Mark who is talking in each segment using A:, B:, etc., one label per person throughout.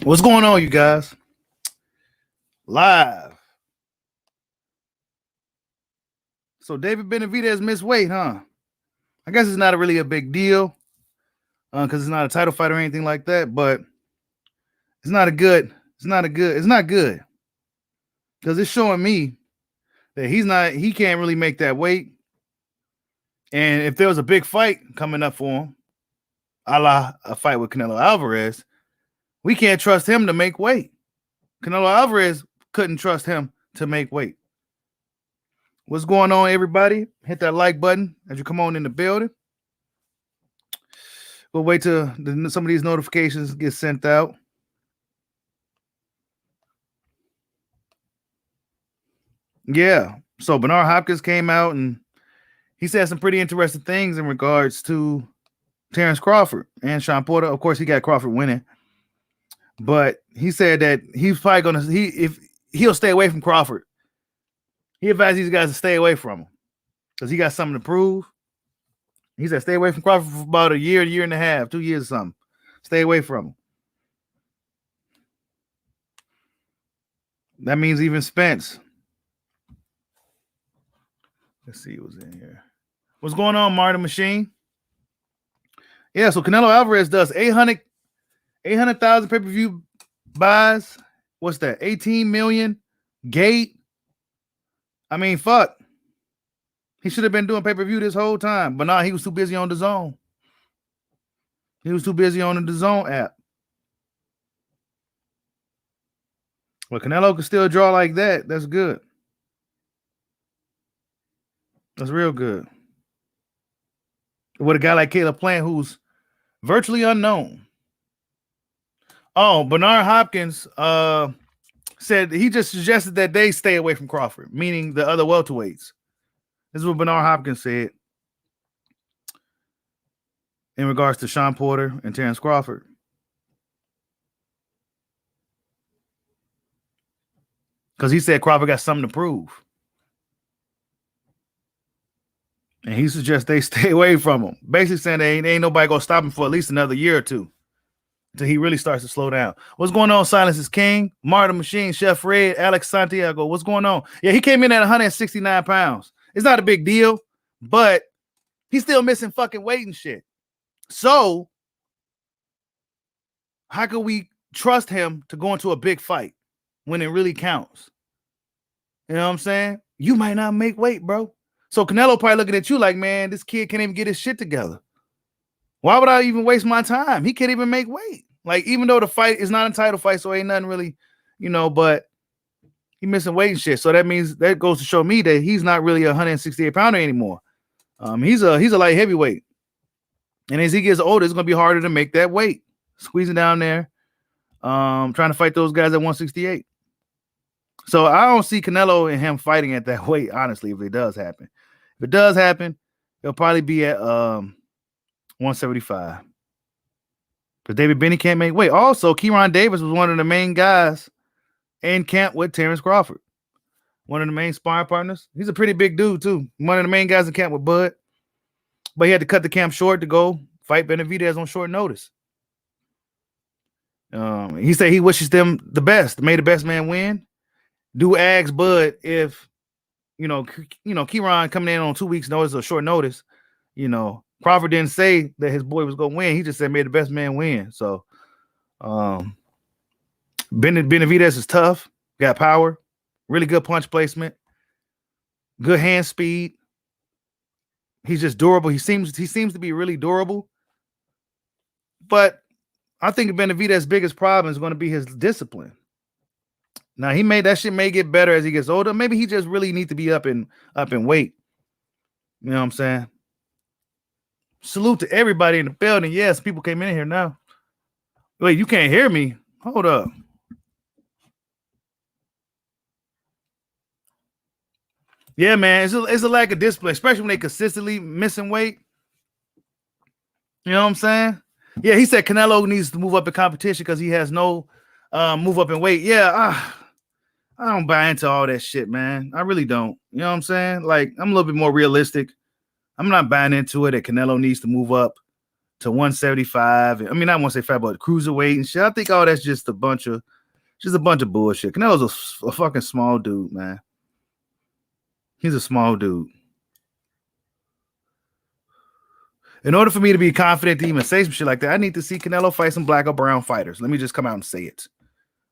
A: What's going on, you guys? Live. So David Benavidez missed weight, huh? I guess it's not really a big deal because it's not a title fight or anything like that, but it's not good because it's showing me that he can't really make that weight. And if there was a big fight coming up for him, a la a fight with Canelo Alvarez, we can't trust him to make weight. Canelo Alvarez couldn't trust him to make weight. What's going on, everybody? Hit that like button as you come on in the building. We'll wait till some of these notifications get sent out. Yeah. So Bernard Hopkins came out and he said some pretty interesting things in regards to Terrence Crawford and Sean Porter. Of course, he got Crawford winning. But he said that he's probably gonna he'll stay away from Crawford. He advised these guys to stay away from him because he got something to prove. He said, stay away from Crawford for about a year and a half, 2 years or something. Stay away from him. That means even Spence. Let's see what's in here. What's going on, Martin Machine? Yeah, so Canelo Alvarez does 800,000 pay-per-view buys. What's that? 18 million gate. I mean, fuck. He should have been doing pay-per-view this whole time, but nah, he was too busy on the zone. He was too busy on the zone app. Well, Canelo can still draw like that. That's good. That's real good. With a guy like Caleb Plant, who's virtually unknown. Oh, Bernard Hopkins said he just suggested that they stay away from Crawford, meaning the other welterweights. This is what Bernard Hopkins said in regards to Sean Porter and Terrence Crawford. Because he said Crawford got something to prove. And he suggests they stay away from him. Basically saying ain't nobody going to stop him for at least another year or two until he really starts to slow down. What's going on, Silence is King? Martin Machine, Chef Red, Alex Santiago. What's going on? Yeah, he came in at 169 pounds. It's not a big deal, but he's still missing fucking weight and shit. So how can we trust him to go into a big fight when it really counts? You know what I'm saying? You might not make weight, bro. So Canelo probably looking at you like, man, this kid can't even get his shit together. Why would I even waste my time? He can't even make weight. Like, even though the fight is not a title fight, so ain't nothing really, but he missing weight and shit. So that means that goes to show me that he's not really a 168 pounder anymore. He's a light heavyweight. And as he gets older, it's gonna be harder to make that weight. Squeezing down there, trying to fight those guys at 168. So I don't see Canelo and him fighting at that weight, honestly, if it does happen. If it does happen, it'll probably be at 175. Because David Benny can't make weight. Also, Kieran Davis was one of the main guys in camp with Terrence Crawford. One of the main sparring partners. He's a pretty big dude, too. One of the main guys in camp with Bud. But he had to cut the camp short to go fight Benavidez on short notice. He said he wishes them the best. May the best man win. Do ask Bud if, Kieran coming in on 2 weeks notice or short notice, Crawford didn't say that his boy was going to win. He just said, may the best man win. So Benavidez is tough, got power, really good punch placement, good hand speed. He's just durable. He seems to be really durable. But I think Benavidez's biggest problem is going to be his discipline. Now, that shit may get better as he gets older. Maybe he just really needs to be up in weight. You know what I'm saying? Salute to everybody in the building. Yes, people came in here now. Wait, you can't hear me? Hold up. Yeah, man, it's a lack of discipline, especially when they consistently missing weight. You know what I'm saying? Yeah, he said Canelo needs to move up in competition because he has no move up in weight. Yeah, I don't buy into all that shit, man. I really don't. You know what I'm saying? Like, I'm a little bit more realistic. I'm not buying into it that Canelo needs to move up to 175. I mean, not 175, but cruiserweight and shit. I think all that's just a bunch of bullshit. Canelo's a fucking small dude, man. He's a small dude. In order for me to be confident to even say some shit like that, I need to see Canelo fight some black or brown fighters. Let me just come out and say it.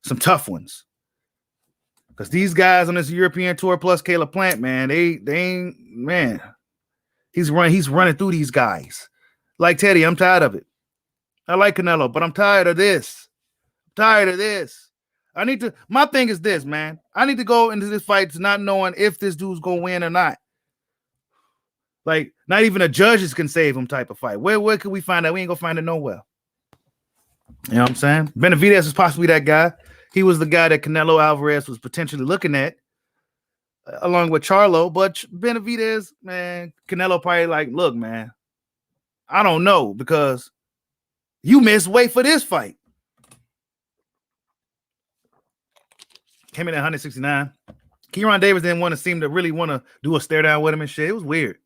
A: Some tough ones. Because these guys on this European tour plus Caleb Plant, man, they ain't, man. He's running through these guys. Like Teddy, I'm tired of it. I like Canelo, but I'm tired of this. My thing is this, man. I need to go into this fight not knowing if this dude's gonna win or not. Like, not even the judges can save him type of fight. Where could we find that? We ain't gonna find it nowhere. You know what I'm saying? Benavidez is possibly that guy. He was the guy that Canelo Alvarez was potentially looking at, along with Charlo. But Benavidez, man, Canelo probably like, look, man, I don't know, because you missed weight for this fight. Came in at 169. Kieran Davis didn't seem to really want to do a stare down with him and shit. It was weird.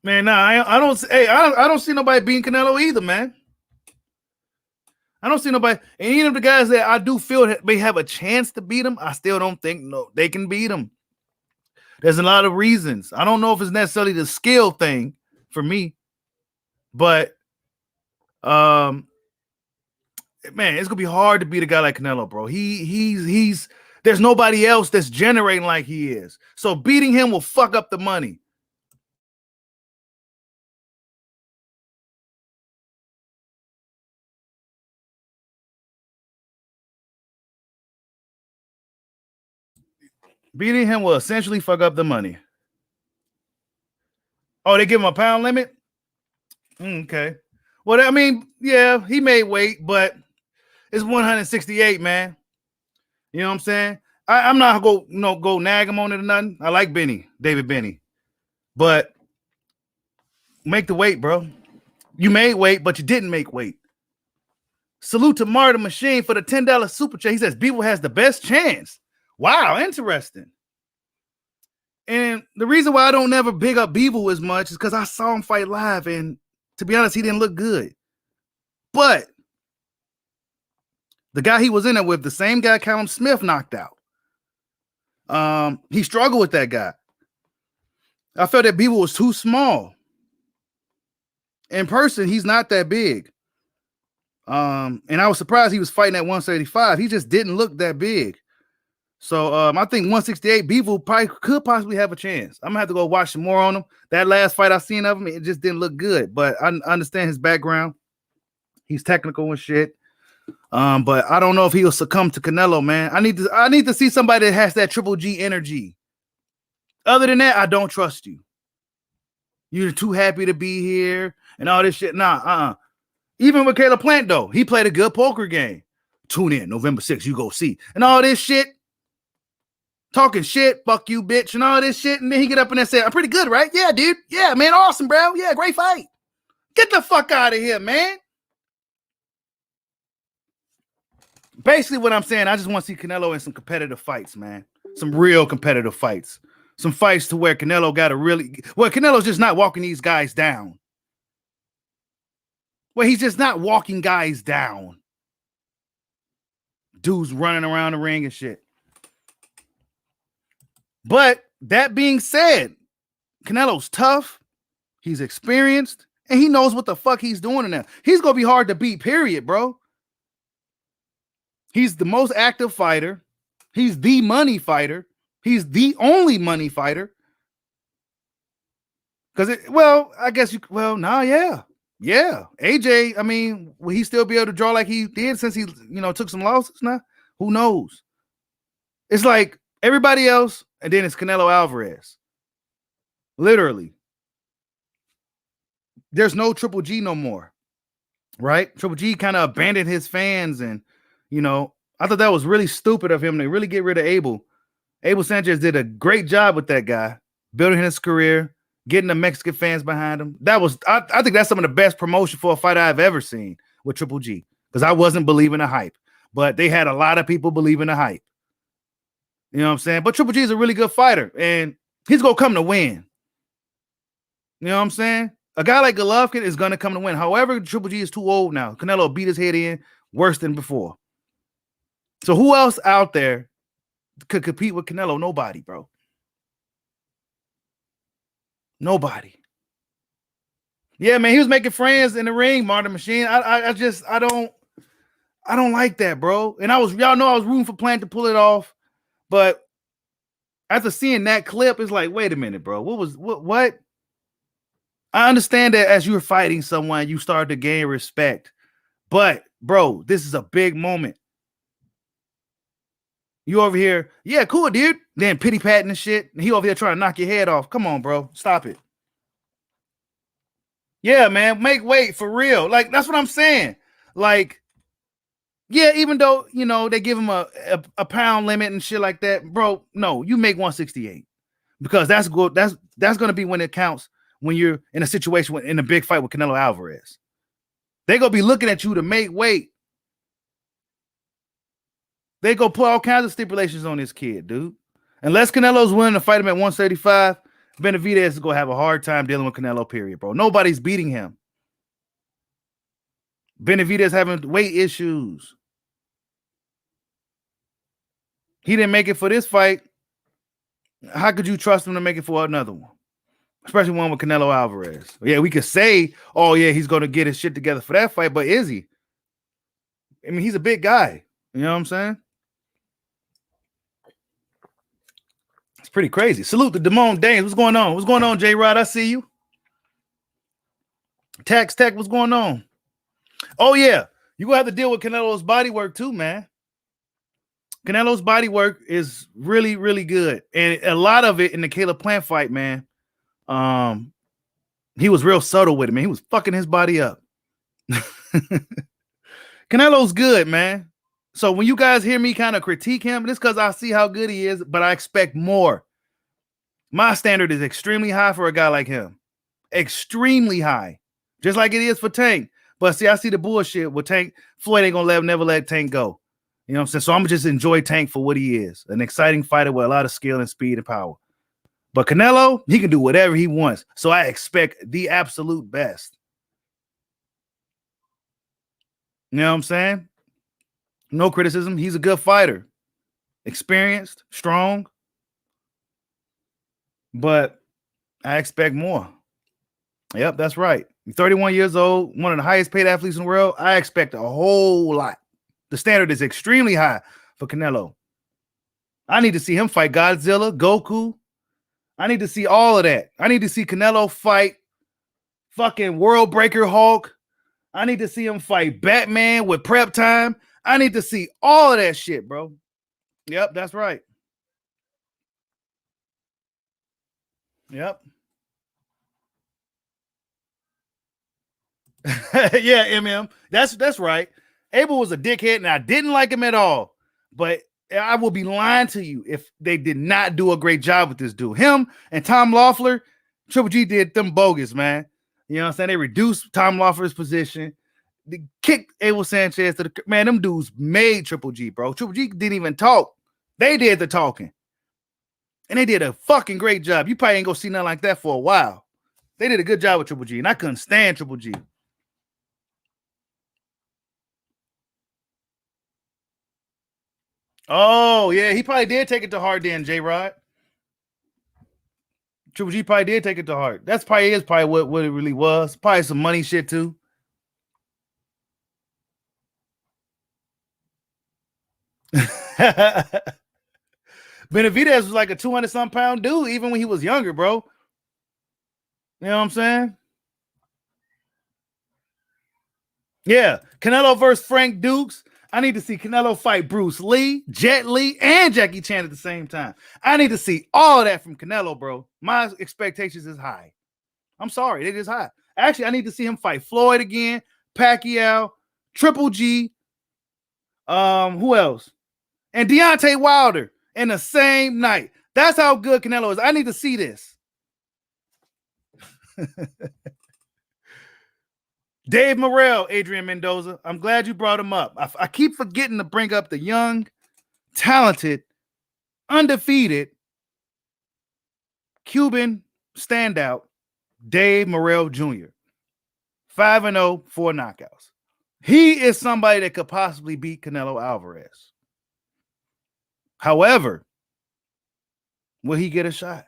A: Man, nah, I don't see nobody beating Canelo either, man. I don't see nobody. And even the guys that I do feel may have a chance to beat him, I still don't think they can beat him. There's a lot of reasons. I don't know if it's necessarily the skill thing for me, but man, it's gonna be hard to beat a guy like Canelo, bro. He's there's nobody else that's generating like he is. So beating him will fuck up the money. Beating him will essentially fuck up the money. Oh, they give him a pound limit? Okay. Well, I mean, yeah, he made weight, but it's 168, man. You know what I'm saying? I'm not gonna go nag him on it or nothing. I like David Benny. But make the weight, bro. You made weight, but you didn't make weight. Salute to Marty Machine for the $10 super chat. He says Beeble has the best chance. Wow, interesting. And the reason why I don't never big up Beeble as much is because I saw him fight live, and to be honest, he didn't look good. But the guy he was in there with, the same guy Callum Smith knocked out, he struggled with that guy. I felt that Beeble was too small. In person, he's not that big. And I was surprised he was fighting at 175. He just didn't look that big. So I think 168, Beeble could possibly have a chance. I'm gonna have to go watch some more on him. That last fight I seen of him, it just didn't look good. But I understand his background. He's technical and shit. But I don't know if he'll succumb to Canelo, man. I need to see somebody that has that Triple G energy. Other than that, I don't trust you. You're too happy to be here and all this shit. Nah, Even with Caleb Plant, though, he played a good poker game. Tune in November 6th, you go see. And all this shit. Talking shit, fuck you, bitch, and all this shit. And then he get up and say, I'm pretty good, right? Yeah, dude. Yeah, man, awesome, bro. Yeah, great fight. Get the fuck out of here, man. Basically what I'm saying, I just want to see Canelo in some competitive fights, man. Some real competitive fights. Some fights to where Canelo got to really... Well, Canelo's just not walking these guys down. Well, he's just not walking guys down. Dudes running around the ring and shit. But that being said, Canelo's tough, he's experienced, and he knows what the fuck he's doing in there. He's going to be hard to beat, period, bro. He's the most active fighter. He's the money fighter. He's the only money fighter. Because, yeah. AJ, I mean, will he still be able to draw like he did since he, took some losses now? Who knows? It's like everybody else, and then it's Canelo Alvarez. Literally. There's no Triple G no more, right? Triple G kind of abandoned his fans, and, I thought that was really stupid of him to really get rid of Abel. Abel Sanchez did a great job with that guy, building his career, getting the Mexican fans behind him. I think that's some of the best promotion for a fight I've ever seen with Triple G, because I wasn't believing the hype, but they had a lot of people believing the hype. You know what I'm saying? But Triple G is a really good fighter, and he's going to come to win. You know what I'm saying? A guy like Golovkin is going to come to win. However, Triple G is too old now. Canelo beat his head in worse than before. So who else out there could compete with Canelo? Nobody, bro. Nobody. Yeah, man, he was making friends in the ring, Martin Machine. I don't like that, bro. And y'all know I was rooting for Plant to pull it off, but after seeing that clip, it's like, wait a minute, bro. What? I understand that as you're fighting someone, you start to gain respect. But, bro, this is a big moment. You over here, yeah, cool, dude. Then pity patting and shit. And he over here trying to knock your head off. Come on, bro. Stop it. Yeah, man. Make weight for real. Like, that's what I'm saying. Like, yeah, even though, you know, they give him a pound limit and shit like that, bro, no, you make 168. Because that's good. That's gonna be when it counts when you're in a situation in a big fight with Canelo Alvarez. They're gonna be looking at you to make weight. They go put all kinds of stipulations on this kid, dude. Unless Canelo's willing to fight him at 135, Benavidez is gonna have a hard time dealing with Canelo, period, bro. Nobody's beating him. Benavidez having weight issues. He didn't make it for this fight. How could you trust him to make it for another one? Especially one with Canelo Alvarez. Yeah, we could say, oh, yeah, he's going to get his shit together for that fight, but is he? I mean, he's a big guy. You know what I'm saying? It's pretty crazy. Salute to Damone Dames. What's going on? What's going on, J-Rod? I see you. Tax Tech, what's going on? Oh, yeah. You're going to have to deal with Canelo's body work too, man. Canelo's body work is really, really good. And a lot of it in the Caleb Plant fight, man, he was real subtle with it, man. He was fucking his body up. Canelo's good, man. So when you guys hear me kind of critique him, it's because I see how good he is, but I expect more. My standard is extremely high for a guy like him. Extremely high. Just like it is for Tank. But see, I see the bullshit with Tank. Floyd ain't gonna never let Tank go. You know what I'm saying? So I'm gonna just enjoy Tank for what he is. An exciting fighter with a lot of skill and speed and power. But Canelo, he can do whatever he wants. So I expect the absolute best. You know what I'm saying? No criticism. He's a good fighter. Experienced, strong. But I expect more. Yep, that's right. 31 years old, one of the highest paid athletes in the world. I expect a whole lot. The standard is extremely high for Canelo. I need to see him fight Godzilla, Goku. I need to see all of that. I need to see Canelo fight fucking World Breaker Hulk. I need to see him fight Batman with prep time. I need to see all of that shit, bro. Yep, that's right. Yep. Yeah, MM. That's right. Abel was a dickhead, and I didn't like him at all. But I will be lying to you if they did not do a great job with this dude. Him and Tom Loeffler, Triple G did them bogus, man. You know what I'm saying? They reduced Tom Loeffler's position. They kicked Abel Sanchez to the man. Them dudes made Triple G, bro. Triple G didn't even talk. They did the talking. And they did a fucking great job. You probably ain't gonna see nothing like that for a while. They did a good job with Triple G, and I couldn't stand Triple G. Oh, yeah, he probably did take it to heart then, J-Rod. Triple G probably did take it to heart. That's probably what it really was. Probably some money shit too. Benavidez was like a 200-some pound dude, even when he was younger, bro. You know what I'm saying? Yeah. Canelo versus Frank Dukes. I need to see Canelo fight Bruce Lee, Jet Li, and Jackie Chan at the same time. I need to see all of that from Canelo, bro. My expectations is high. I'm sorry, it is high. Actually, I need to see him fight Floyd again, Pacquiao, Triple G. Who else? And Deontay Wilder in the same night. That's how good Canelo is. I need to see this. Dave Morrell, Adrian Mendoza. I'm glad you brought him up. I keep forgetting to bring up the young, talented, undefeated Cuban standout, Dave Morrell Jr. 5-0, 4 knockouts. He is somebody that could possibly beat Canelo Alvarez. However, will he get a shot?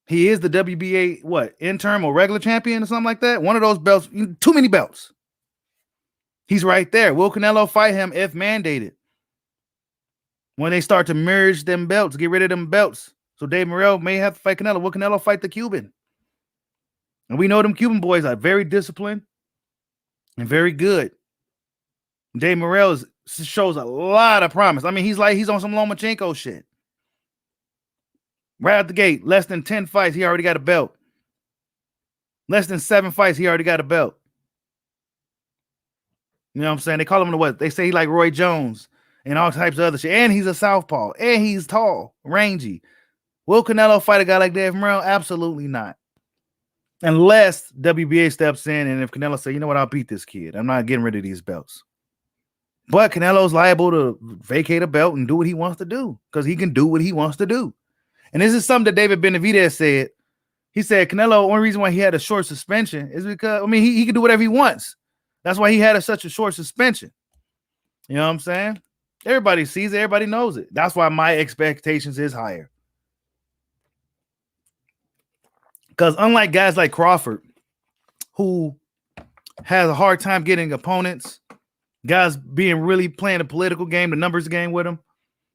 A: He is the WBA, interim or regular champion or something like that? One of those belts, too many belts. He's right there. Will Canelo fight him if mandated? When they start to merge them belts, get rid of them belts. So Dave Morrell may have to fight Canelo. Will Canelo fight the Cuban? And we know them Cuban boys are very disciplined and very good. Dave Morrell shows a lot of promise. I mean, he's on some Lomachenko shit. Right out the gate, less than 10 fights, he already got a belt. Less than 7 fights, he already got a belt. You know what I'm saying? They call him what? They say he like Roy Jones and all types of other shit. And he's a southpaw. And he's tall, rangy. Will Canelo fight a guy like Dave Morrell? Absolutely not. Unless WBA steps in and if Canelo say, you know what, I'll beat this kid. I'm not getting rid of these belts. But Canelo's liable to vacate a belt and do what he wants to do because he can do what he wants to do. And this is something that David Benavidez said. He said Canelo, only reason why he had a short suspension is because, I mean, he can do whatever he wants. That's why he had such a short suspension. You know what I'm saying? Everybody sees it. Everybody knows it. That's why my expectations is higher. Because unlike guys like Crawford, who has a hard time getting opponents, guys being really playing a political game, the numbers game with him,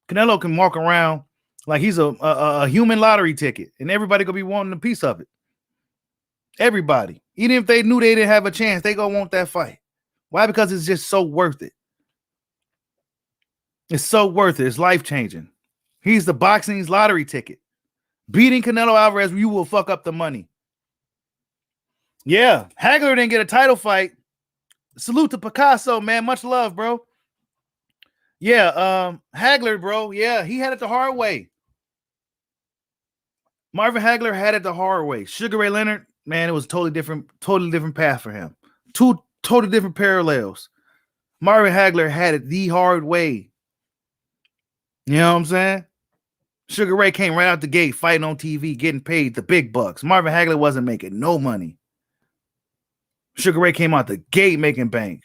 A: Canelo can walk around like he's a human lottery ticket, and everybody gonna be wanting a piece of it. Everybody. Even if they knew they didn't have a chance, they gonna want that fight. Why? Because it's just so worth it. It's so worth it. It's life-changing. He's the boxing's lottery ticket. Beating Canelo Alvarez, you will fuck up the money. Yeah, Hagler didn't get a title fight. Salute to Picasso, man. Much love, bro. Yeah, Hagler, bro. Yeah, he had it the hard way. Marvin Hagler had it the hard way. Sugar Ray Leonard, man, it was a totally different path for him. Two totally different parallels. Marvin Hagler had it the hard way. You know what I'm saying? Sugar Ray came right out the gate, fighting on TV, getting paid the big bucks. Marvin Hagler wasn't making no money. Sugar Ray came out the gate making bank.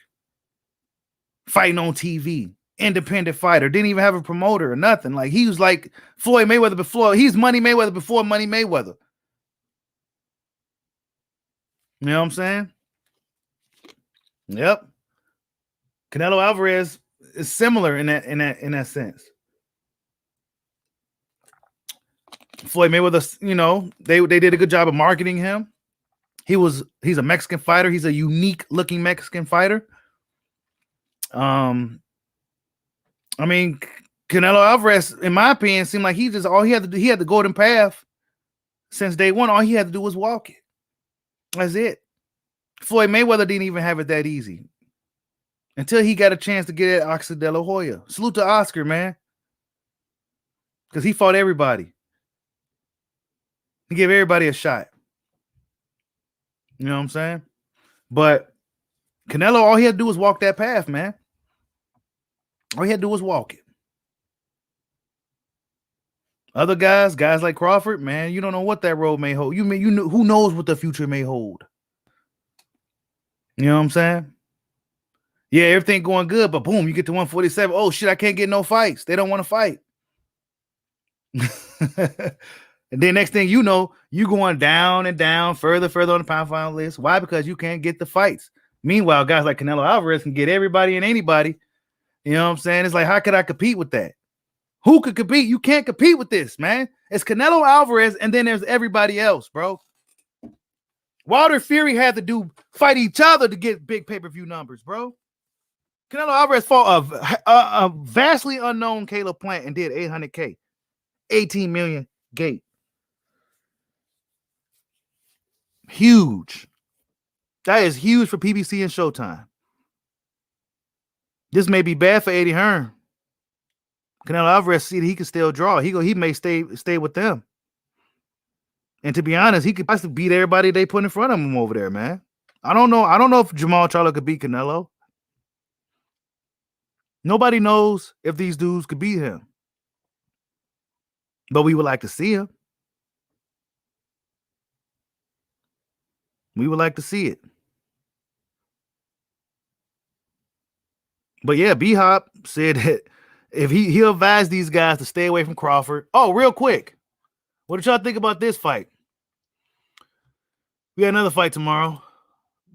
A: Fighting on TV. Independent fighter. Didn't even have a promoter or nothing. Like, he was like Floyd Mayweather before. He's Money Mayweather before Money Mayweather. You know what I'm saying? Yep. Canelo Alvarez is similar in that sense. Floyd Mayweather, you know, they did a good job of marketing him. He's a Mexican fighter. He's a unique looking Mexican fighter. I mean, Canelo Alvarez, in my opinion, seemed like he had the golden path since day one. All he had to do was walk it. That's it. Floyd Mayweather didn't even have it that easy until he got a chance to get at Oscar De La Hoya. Salute to Oscar, man. Because he fought everybody. He gave everybody a shot. You know what I'm saying? But Canelo, all he had to do was walk that path, man. All he had to do was walk it. Other guys like Crawford, man, you don't know what that road may hold. You know, who knows what the future may hold? You know what I'm saying? Yeah, everything going good, but boom, you get to 147. Oh shit, I can't get no fights. They don't want to fight. And then next thing you know, you going down and down, further on the pound final list. Why? Because you can't get the fights. Meanwhile, guys like Canelo Alvarez can get everybody and anybody. You know what I'm saying? It's like, how could I compete with that? Who could compete? You can't compete with this, man. It's Canelo Alvarez, and then there's everybody else, bro. Wilder Fury had to fight each other to get big pay-per-view numbers, bro. Canelo Alvarez fought a vastly unknown Caleb Plant and did 800K. 18 million gate. Huge. That is huge for PBC and Showtime. This may be bad for Eddie Hearn. Canelo Alvarez see that he can still draw. He may stay with them. And to be honest, he could possibly beat everybody they put in front of him over there, man. I don't know if Jamal Charlo could beat Canelo. Nobody knows if these dudes could beat him. But we would like to see him. We would like to see it. But yeah, B-Hop said that if he'll advise these guys to stay away from Crawford. Oh, real quick. What did y'all think about this fight? We got another fight tomorrow.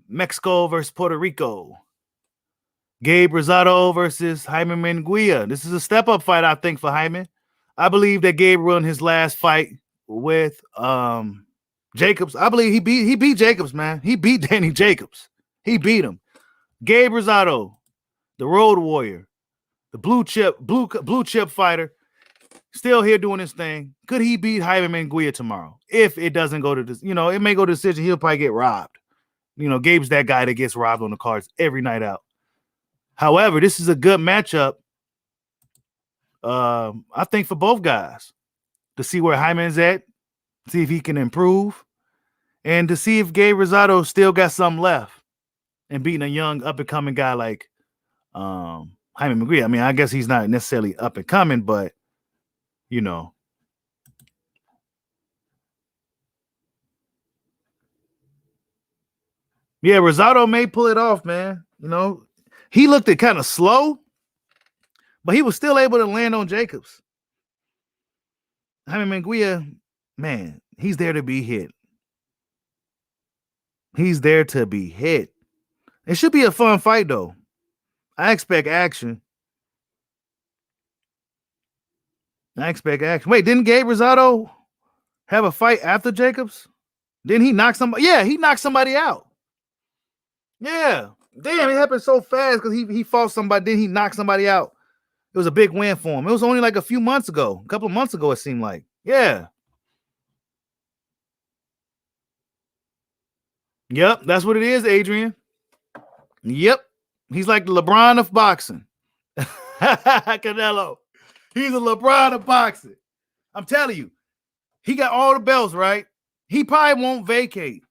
A: Mexico versus Puerto Rico. Gabe Rosado versus Jaime Manguia. This is a step-up fight, I think, for Jaime. I believe that Gabe won his last fight with Jacobs. I believe he beat Jacobs, man. He beat Danny Jacobs. He beat him. Gabe Rosado, the Road Warrior, the blue chip fighter, still here doing his thing. Could he beat Jaime Manguia tomorrow? If it doesn't go to this, it may go to decision. He'll probably get robbed. Gabe's that guy that gets robbed on the cards every night out. However, this is a good matchup. I think for both guys to see where Hyman's at, see if he can improve, and to see if Gabe Rosado still got something left and beating a young up and coming guy like Jaime Manguia. I mean, I guess he's not necessarily up and coming, but Yeah, Rosado may pull it off, man. He looked at kind of slow, but he was still able to land on Jacobs. Jaime Manguia, man, he's there to be hit. He's there to be hit. It should be a fun fight, though. I expect action. Wait, didn't Gabe Rosado have a fight after Jacobs? Didn't he knock somebody? Yeah, he knocked somebody out. Yeah. Damn, it happened so fast because he fought somebody, then he knocked somebody out. It was a big win for him. It was only like a couple of months ago, it seemed like. Yeah. Yep, that's what it is, Adrian. Yep. He's like the LeBron of boxing. Canelo. He's a LeBron of boxing. I'm telling you, he got all the belts, right? He probably won't vacate.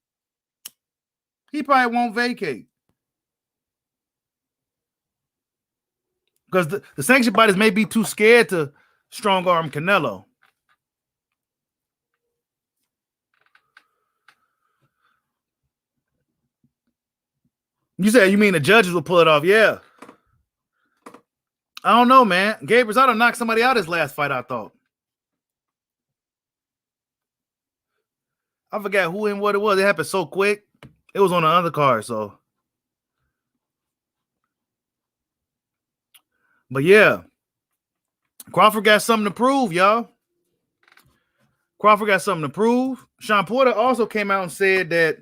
A: Because the sanctioned fighters may be too scared to strong arm Canelo. You mean the judges will pull it off? Yeah. I don't know, man. Gabe Rosado knocked somebody out his last fight, I thought. I forgot who and what it was. It happened so quick. It was on the undercard, so. But yeah. Crawford got something to prove, y'all. Sean Porter also came out and said that.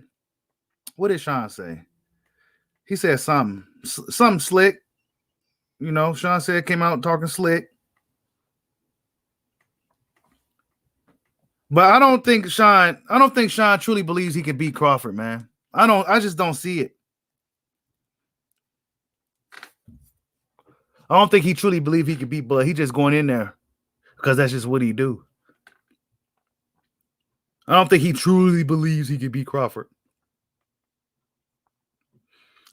A: What did Sean say? He said something slick. Sean said came out talking slick. But I don't think Sean truly believes he can beat Crawford, man. I just don't see it. I don't think he truly believes he can beat Bud. He just going in there because that's just what he do. I don't think he truly believes he can beat Crawford.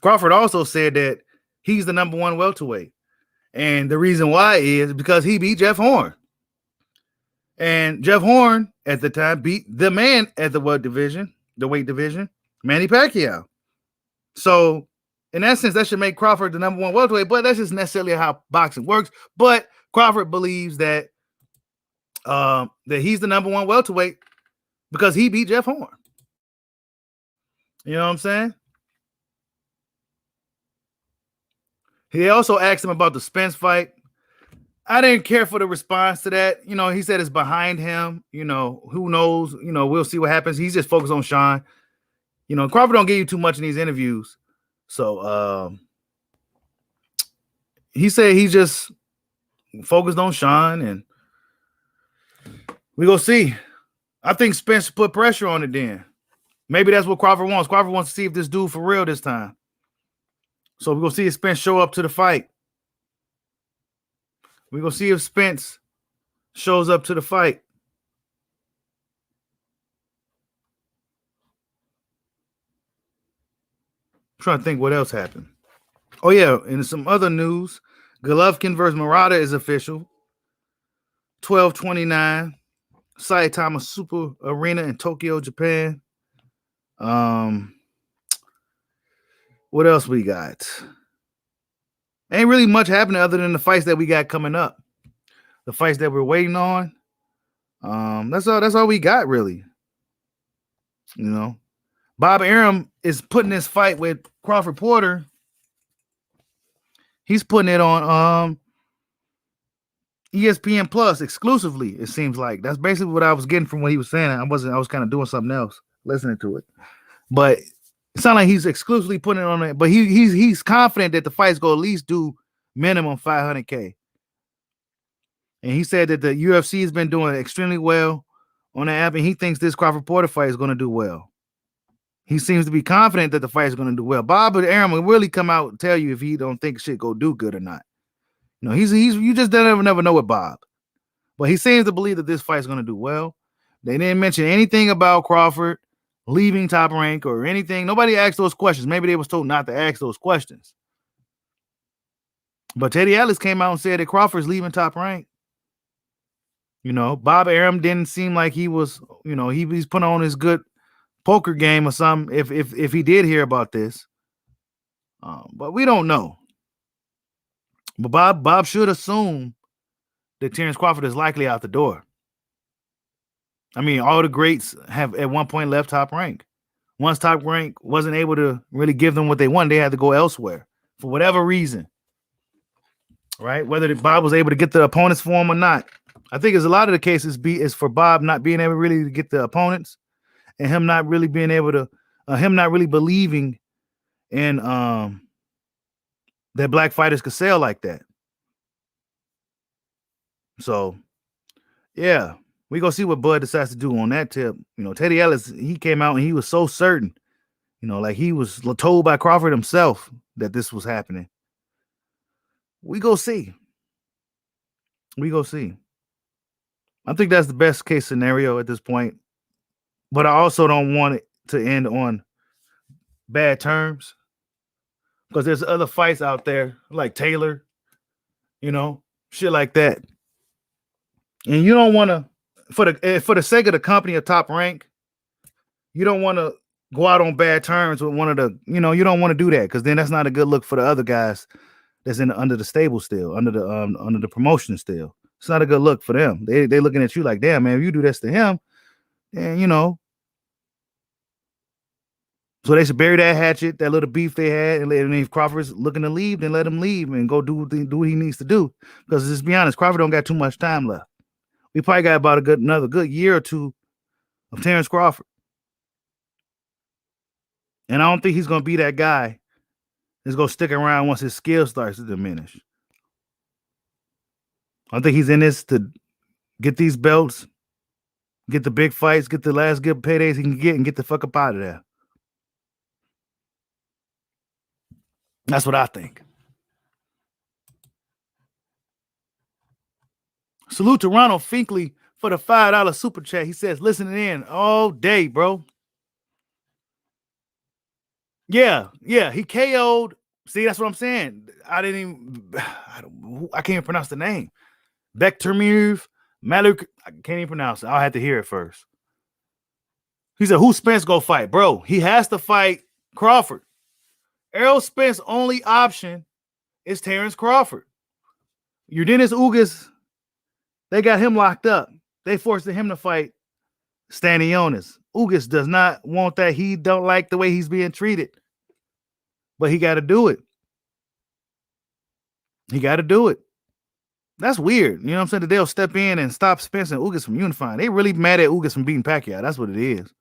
A: Crawford also said that he's the number one welterweight. And the reason why is because he beat Jeff Horn. And Jeff Horn at the time beat the man at the weight division, Manny Pacquiao. So in that sense, that should make Crawford the number one welterweight, but that's just necessarily how boxing works. But Crawford believes that that he's the number one welterweight because he beat Jeff Horn. You know what I'm saying? He also asked him about the Spence fight. I didn't care for the response to that. He said it's behind him. Who knows? We'll see what happens. He's just focused on Sean. Crawford don't give you too much in these interviews. So he said he just focused on Sean, and we go see. I think Spence put pressure on it then. Maybe that's what Crawford wants. Crawford wants to see if this dude for real this time. So we're going to see if Spence show up to the fight. We're going to see if Spence shows up to the fight. I'm trying to think what else happened. Oh, yeah. In some other news, Golovkin versus Murata is official. 12/29, Saitama Super Arena in Tokyo, Japan. What else we got? Ain't really much happening other than the fights that we got coming up. The fights that we're waiting on. That's all we got, really. You know, Bob Arum is putting this fight with Crawford Porter. He's putting it on ESPN Plus exclusively. It seems like that's basically what I was getting from what he was saying. I was kind of doing something else, listening to it, but it sounds like he's exclusively putting it on it. But he's confident that the fight's go at least do minimum $500K. And he said that the UFC has been doing extremely well on the app, and he thinks this Crawford Porter fight is going to do well. He seems to be confident that the fight is going to do well. Bob Arum will really come out and tell you if he don't think shit go do good or not. You know, he's you just never know with Bob. But he seems to believe that this fight is going to do well. They didn't mention anything about Crawford leaving Top Rank or anything. Nobody asked those questions. Maybe they was told not to ask those questions. But Teddy Atlas came out and said that Crawford's leaving Top Rank. You know, Bob Arum didn't seem like he was, you know, he's putting on his good poker game or something if he did hear about this. But we don't know. But Bob should assume that Terrence Crawford is likely out the door. I mean, all the greats have at one point left Top Rank. Once Top Rank wasn't able to really give them what they wanted, they had to go elsewhere for whatever reason. Right? Whether Bob was able to get the opponents for him or not. I think it's a lot of the cases is for Bob not being able really to get the opponents and him not really being able to, him not really believing in that black fighters could sell like that. So, yeah, we gonna see what Bud decides to do on that tip. You know, Teddy Ellis, he came out and he was so certain, you know, like he was told by Crawford himself that this was happening. We go see. We go see. I think that's the best case scenario at this point. But I also don't want it to end on bad terms. Because there's other fights out there like Taylor, you know, shit like that. And you don't want to, for the sake of the company of Top Rank, you don't want to go out on bad terms with one of the, you know, you don't want to do that because then that's not a good look for the other guys that's under the stable still, under the promotion still. It's not a good look for them. They looking at you like, damn, man, if you do this to him, then, you know. So they should bury that hatchet, that little beef they had, and if Crawford's looking to leave, then let him leave and go do what he needs to do. Because let's be honest, Crawford don't got too much time left. We probably got about another good year or two of Terrence Crawford. And I don't think he's going to be that guy that's going to stick around once his skill starts to diminish. I think he's in this to get these belts, get the big fights, get the last good paydays he can get, and get the fuck up out of there. That's what I think. Salute to Ronald Finkley for the $5 super chat. He says, listening in all day, bro. Yeah, he KO'd. See, that's what I'm saying. I can't even pronounce the name. Bektirmev Maluk. I can't even pronounce it. I'll have to hear it first. He said, who Spence go fight? Bro, he has to fight Crawford. Errol Spence's only option is Terrence Crawford. Urdenis Ugas, they got him locked up. They forced him to fight Stanionis. Ugas does not want that. He don't like the way he's being treated. But he got to do it. He got to do it. That's weird. You know what I'm saying? That they'll step in and stop Spence and Ugas from unifying. They really mad at Ugas from beating Pacquiao. That's what it is.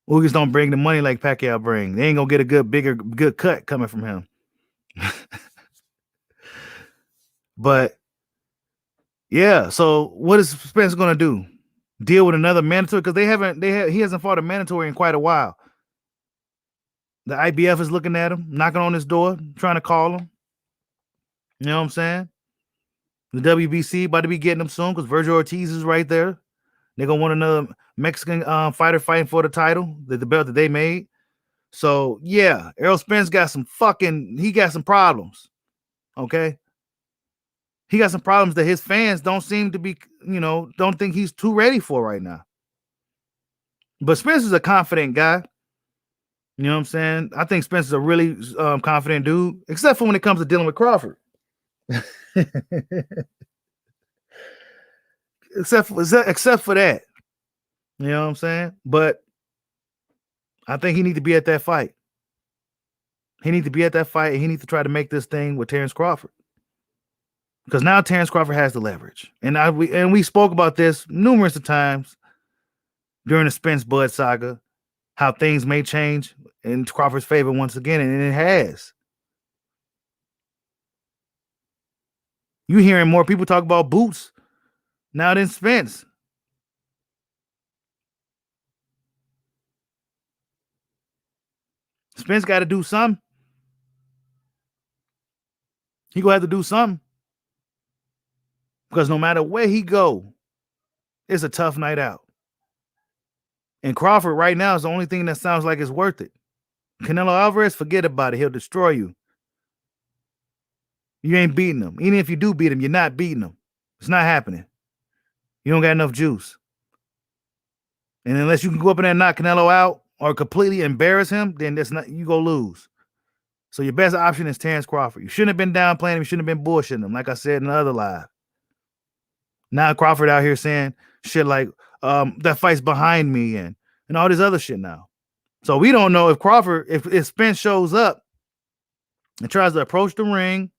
A: Ugas don't bring the money like Pacquiao bring. They ain't going to get a good cut coming from him. But, yeah, so what is Spence going to do? Deal with another mandatory? Because he hasn't fought a mandatory in quite a while. The IBF is looking at him, knocking on his door, trying to call him. You know what I'm saying? The WBC about to be getting him soon because Virgil Ortiz is right there. They're going to want another Mexican fighter fighting for the title, the belt that they made. So, yeah, Errol Spence got some problems, okay? He got some problems that his fans don't seem to be, don't think he's too ready for right now. But Spence is a confident guy. You know what I'm saying? I think Spence is a really confident dude, except for when it comes to dealing with Crawford. except for that. You know what I'm saying? But I think he need to be at that fight. He need to be at that fight, and he needs to try to make this thing with Terrence Crawford. Because now Terrence Crawford has the leverage. And we spoke about this numerous times during the Spence Bud saga, how things may change in Crawford's favor once again, and it has. You hearing more people talk about Boots now than Spence. Spence got to do something. He gonna have to do something. Because no matter where he go, it's a tough night out. And Crawford right now is the only thing that sounds like it's worth it. Canelo Alvarez, forget about it. He'll destroy you. You ain't beating him. Even if you do beat him, you're not beating him. It's not happening. You don't got enough juice. And unless you can go up in there and knock Canelo out or completely embarrass him, then that's not, you go lose. So your best option is Terrence Crawford. You shouldn't have been downplaying him. You shouldn't have been bullshitting him, like I said in the other live. Now Crawford out here saying shit like that fight's behind me and all this other shit now. So we don't know if Crawford, if Spence shows up and tries to approach the ring,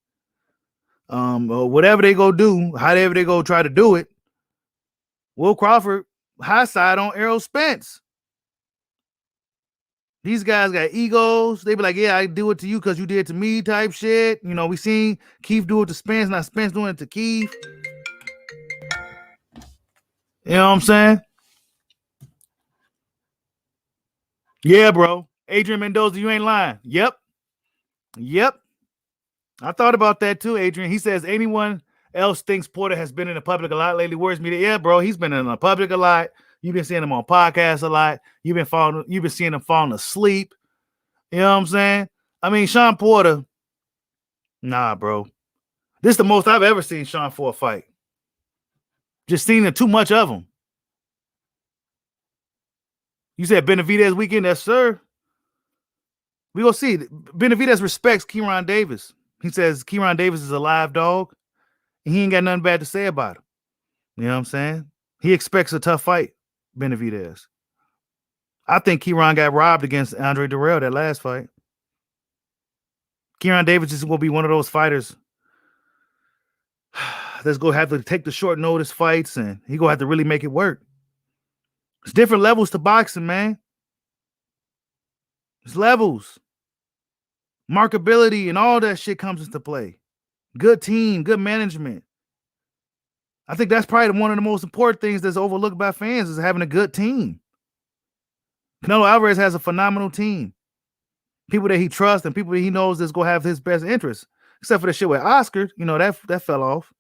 A: or whatever they go do, however they go try to do it, will Crawford high side on Errol Spence? These guys got egos. They be like, yeah, I do it to you because you did it to me type shit. You know, we seen Keith do it to Spence, not Spence doing it to Keith. You know what I'm saying? Yeah, bro. Adrian Mendoza, you ain't lying. Yep. I thought about that too, Adrian. He says anyone else thinks Porter has been in the public a lot lately. Worries me that, yeah, bro, he's been in the public a lot. You've been seeing him on podcasts a lot. You've been seeing him falling asleep. You know what I'm saying? I mean, Sean Porter, nah, bro. This is the most I've ever seen Sean for a fight. Just seen too much of him. You said Benavidez weekend, yes, sir. We gonna see. Benavidez respects Kieran Davis. He says Kieran Davis is a live dog, and he ain't got nothing bad to say about him. You know what I'm saying? He expects a tough fight, Benavidez. I think Kieran got robbed against Andre Durrell that last fight. Kieran Davis is going to be one of those fighters that's going to have to take the short notice fights, and he going to have to really make it work. It's different levels to boxing, man. It's levels. Marketability and all that shit comes into play. Good team, good management. I think that's probably one of the most important things that's overlooked by fans is having a good team. Canelo Alvarez has a phenomenal team. People that he trusts and people that he knows is going to have his best interests. Except for the shit with Oscar, you know, that fell off.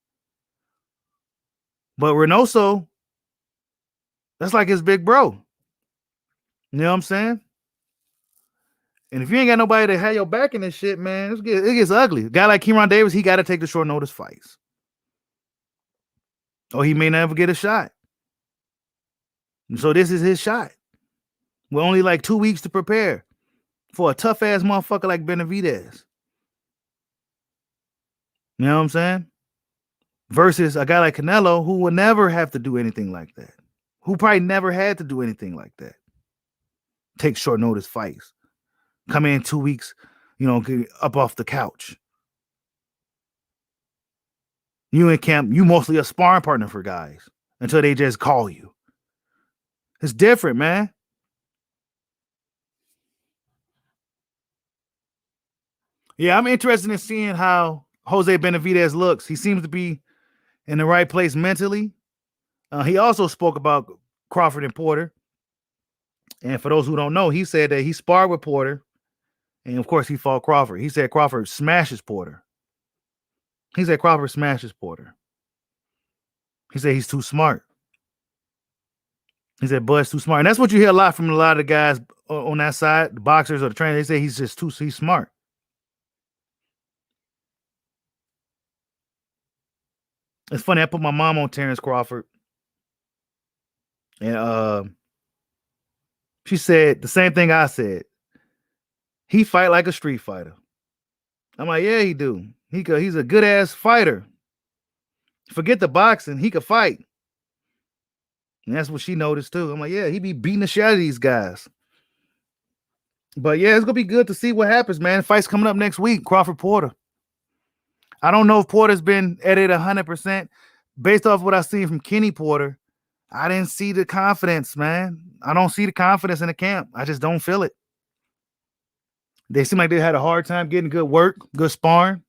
A: But Reynoso, that's like his big bro. You know what I'm saying? And if you ain't got nobody to have your back in this shit, man, it gets ugly. A guy like Kieran Davis, he got to take the short notice fights. Or he may never get a shot. And so this is his shot. We're only like 2 weeks to prepare for a tough-ass motherfucker like Benavidez. You know what I'm saying? Versus a guy like Canelo who will never have to do anything like that. Who probably never had to do anything like that. Take short notice fights. Come in 2 weeks, you know, get up off the couch. You in camp, you mostly a sparring partner for guys until they just call you. It's different, man. Yeah, I'm interested in seeing how Jose Benavidez looks. He seems to be in the right place mentally. He also spoke about Crawford and Porter. And for those who don't know, he said that he sparred with Porter. And of course, he fought Crawford. He said Crawford smashes Porter. He said Crawford smashes Porter. He said he's too smart. He said Bud's too smart. And that's what you hear a lot from a lot of the guys on that side, the boxers or the trainers. They say he's smart. It's funny. I put my mom on Terrence Crawford. And she said the same thing I said. He fight like a street fighter. I'm like, yeah, he do. He's a good ass fighter. Forget the boxing, he could fight. And that's what she noticed too. I'm like, yeah, he be beating the shit out of these guys. But yeah, it's gonna be good to see what happens, man. Fight's coming up next week. Crawford Porter. I don't know if Porter's been at it 100%. Based off what I've seen from Kenny Porter, I didn't see the confidence, man. I don't see the confidence in the camp. I just don't feel it. They seem like they had a hard time getting good work, good sparring.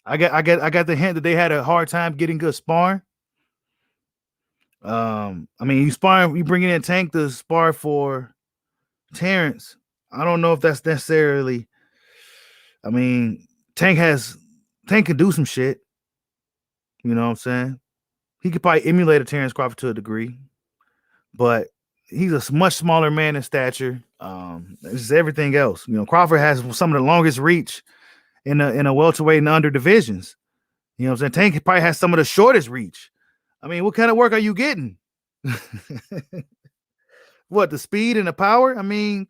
A: I got the hint that they had a hard time getting good sparring. I mean, you bringing in Tank to spar for Terrence. I don't know if that's necessarily. I mean, Tank can do some shit. You know what I'm saying? He could probably emulate a Terrence Crawford to a degree, but he's a much smaller man in stature. It's just everything else. You know, Crawford has some of the longest reach in a welterweight and under divisions. You know what I'm saying? Tank probably has some of the shortest reach. I mean, what kind of work are you getting? What, the speed and the power? I mean,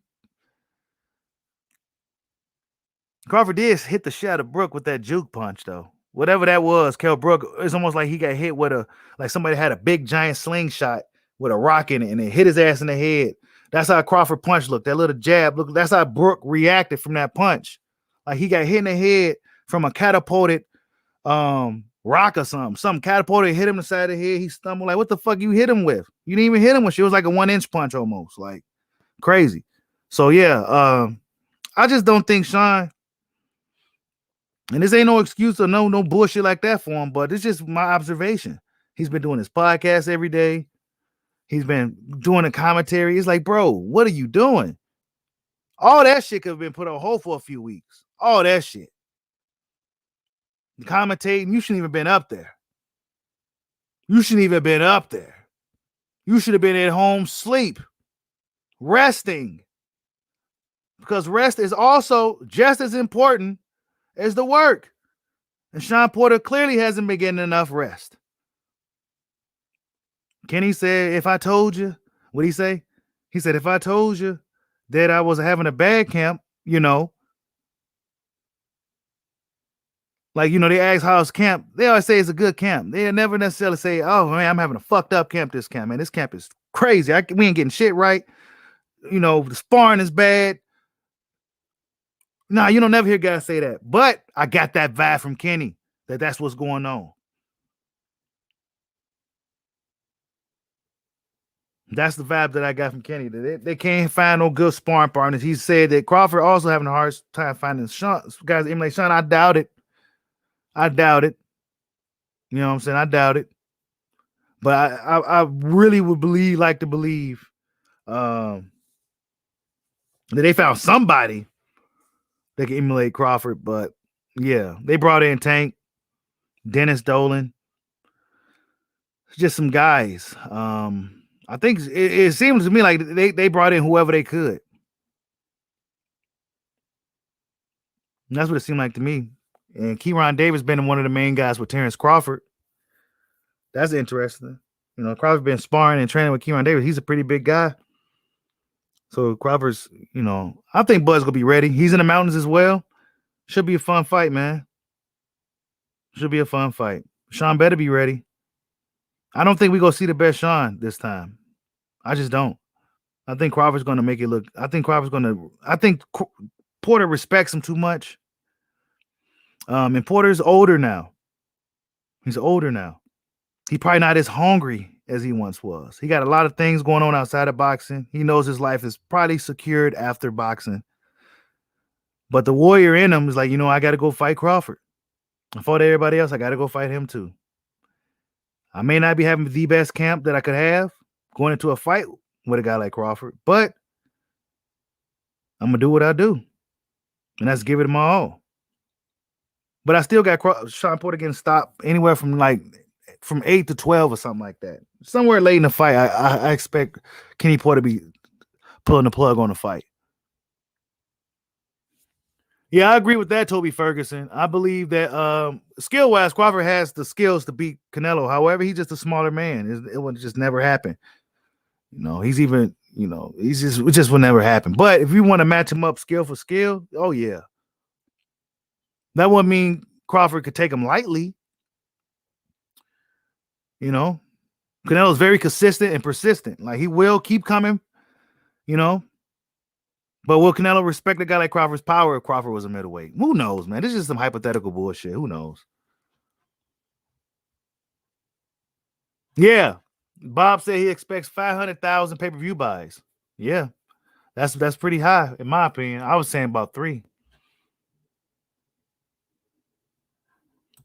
A: Crawford did hit the shit out of Brook with that juke punch, though. Whatever that was, Kell Brook, it's almost like he got hit with like somebody had a big giant slingshot with a rock in it and it hit his ass in the head. That's how Crawford punch looked. That little jab look. That's how Brook reacted from that punch. Like he got hit in the head from a catapulted rock or something. Some catapulted hit him in the side of the head. He stumbled. Like, what the fuck you hit him with? You didn't even hit him with shit. It was like a 1-inch punch almost. Like crazy. So yeah, I just don't think Sean. And this ain't no excuse or no bullshit like that for him, but it's just my observation. He's been doing his podcast every day. He's been doing a commentary. It's like, bro, what are you doing? All that shit could have been put on hold for a few weeks. All that shit. Commentating, you shouldn't even been up there. You shouldn't even been up there. You should have been at home sleep, resting. Because rest is also just as important as the work. And Sean Porter clearly hasn't been getting enough rest. Kenny said, if I told you, what'd he say? He said, if I told you that I was having a bad camp, you know, like, you know, they ask how's camp. They always say it's a good camp. They never necessarily say, oh, man, I'm having a fucked up camp this camp, man. This camp is crazy. We ain't getting shit right. You know, the sparring is bad. Nah, you don't never hear guys say that. But I got that vibe from Kenny that that's what's going on. That's the vibe that I got from Kenny. They can't find no good sparring partners. He said that Crawford also having a hard time finding guys emulate Sean. I doubt it. I doubt it. You know what I'm saying? I doubt it. But I really would like to believe that they found somebody that can emulate Crawford. But yeah, they brought in Tank, Dennis Dolan, just some guys. I think it seems to me like they brought in whoever they could. And that's what it seemed like to me. And Kieran Davis been one of the main guys with Terrence Crawford. That's interesting. You know, Crawford been sparring and training with Kieran Davis. He's a pretty big guy. So Crawford's, you know, I think Bud's gonna be ready. He's in the mountains as well. Should be a fun fight, man. Should be a fun fight. Sean better be ready. I don't think we're gonna see the best Sean this time. I just don't. I think Crawford's gonna make it look. I think Porter respects him too much. And Porter's older now. He's older now. He's probably not as hungry as he once was. He got a lot of things going on outside of boxing. He knows his life is probably secured after boxing. But the warrior in him is like, you know, I got to go fight Crawford. I fought everybody else. I got to go fight him too. I may not be having the best camp that I could have going into a fight with a guy like Crawford, but I'm going to do what I do. And that's give it my all. But I still got Sean Porter getting stopped anywhere from 8 to 12 or something like that. Somewhere late in the fight, I expect Kenny Porter to be pulling the plug on the fight. Yeah, I agree with that, Toby Ferguson. I believe that skill-wise, Crawford has the skills to beat Canelo. However, he's just a smaller man. It would just never happen. You know, he's even you know, it just will never happen. But if you want to match him up skill for skill, oh yeah. That wouldn't mean Crawford could take him lightly. You know, Canelo's very consistent and persistent. Like he will keep coming, you know. But will Canelo respect a guy like Crawford's power if Crawford was a middleweight? Who knows, man? This is just some hypothetical bullshit. Who knows? Yeah. Bob said he expects 500,000 pay-per-view buys. Yeah. That's pretty high, in my opinion. I was saying about 3.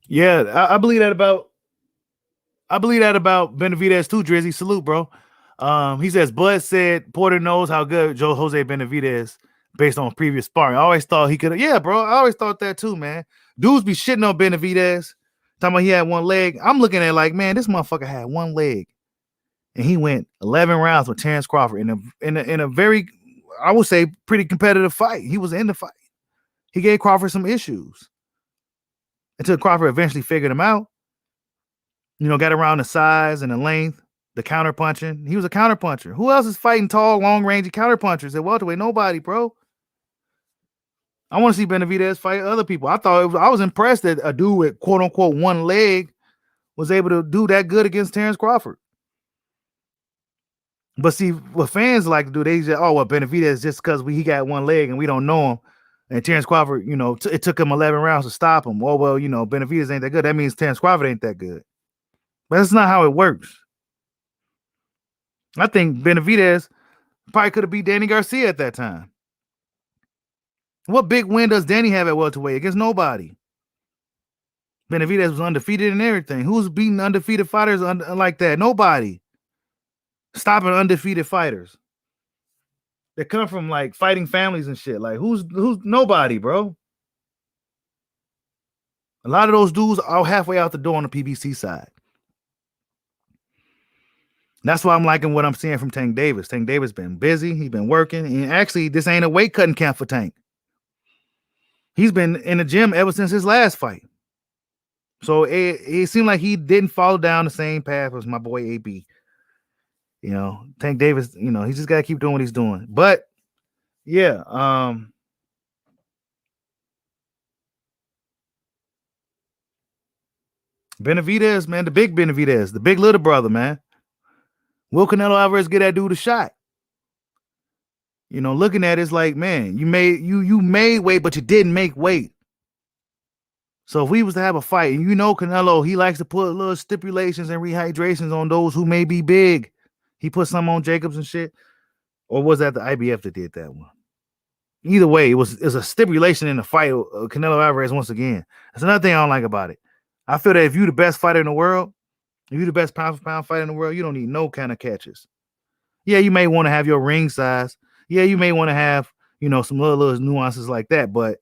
A: Yeah, I believe that about Benavidez too, Drizzy. Salute, bro. He says Bud said Porter knows how good Jose Benavidez based on previous sparring. I always thought he could. Yeah, bro. I always thought that too, man. Dudes be shitting on Benavidez, talking about he had one leg. I'm looking at it like, man, this motherfucker had one leg, and he went 11 rounds with Terrence Crawford in a very, I would say, pretty competitive fight. He was in the fight. He gave Crawford some issues until Crawford eventually figured him out. You know, got around the size and the length, the counter punching. He was a counter puncher. Who else is fighting tall, long range counter punchers at welterweight? Nobody, bro. I want to see Benavidez fight other people. I was impressed that a dude with quote unquote one leg was able to do that good against Terrence Crawford. But see, what fans like to do, they say, oh, well, Benavidez just because he got one leg and we don't know him. And Terrence Crawford, you know, it took him 11 rounds to stop him. Oh, well, you know, Benavidez ain't that good. That means Terrence Crawford ain't that good. But that's not how it works. I think Benavidez probably could have beat Danny Garcia at that time. What big win does Danny have at welterweight? Against nobody. Benavidez was undefeated in everything. Who's beating undefeated fighters like that? Nobody. Stopping undefeated fighters. They come from like fighting families and shit. Like who's nobody, bro. A lot of those dudes are halfway out the door on the PBC side. That's why I'm liking what I'm seeing from Tank Davis. Tank Davis been busy. He's been working. And actually, this ain't a weight cutting camp for Tank. He's been in the gym ever since his last fight. So it seemed like he didn't follow down the same path as my boy AB. You know, Tank Davis, you know, he just got to keep doing what he's doing. But, yeah. Benavidez, man, the big Benavidez, the big little brother, man. Will Canelo Alvarez get that dude a shot? You know, looking at it's like, man, you made weight, but you didn't make weight. So if we was to have a fight, and you know Canelo, he likes to put little stipulations and rehydrations on those who may be big. He put some on Jacobs and shit. Or was that the IBF that did that one? Either way, it was a stipulation in the fight. Canelo Alvarez, once again. That's another thing I don't like about it. I feel that if you're the best fighter in the world, if you're the best pound for pound fighter in the world, you don't need no kind of catches. Yeah, you may want to have your ring size. Yeah, you may want to have, you know, some little nuances like that, but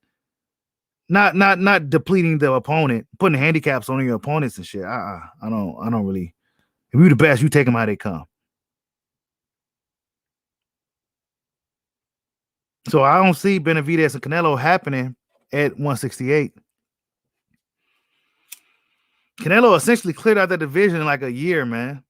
A: not depleting the opponent, putting handicaps on your opponents and shit. I don't really. If you're the best, you take them how they come. So I don't see Benavidez and Canelo happening at 168. Canelo essentially cleared out the division in like a year, man.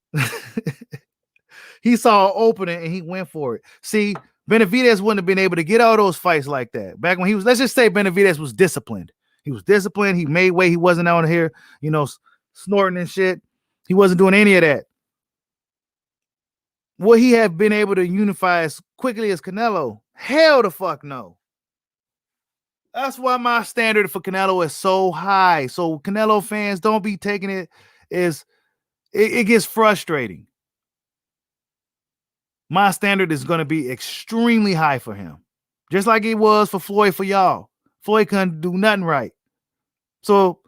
A: He saw an opening and he went for it. See, Benavidez wouldn't have been able to get all those fights like that. Back when he was, let's just say Benavidez was disciplined. He was disciplined. He made weight. He wasn't out here, you know, snorting and shit. He wasn't doing any of that. Would he have been able to unify as quickly as Canelo? Hell the fuck no. That's why my standard for Canelo is so high. So Canelo fans, don't be taking it as it gets frustrating. My standard is going to be extremely high for him. Just like it was for Floyd for y'all. Floyd couldn't do nothing right. So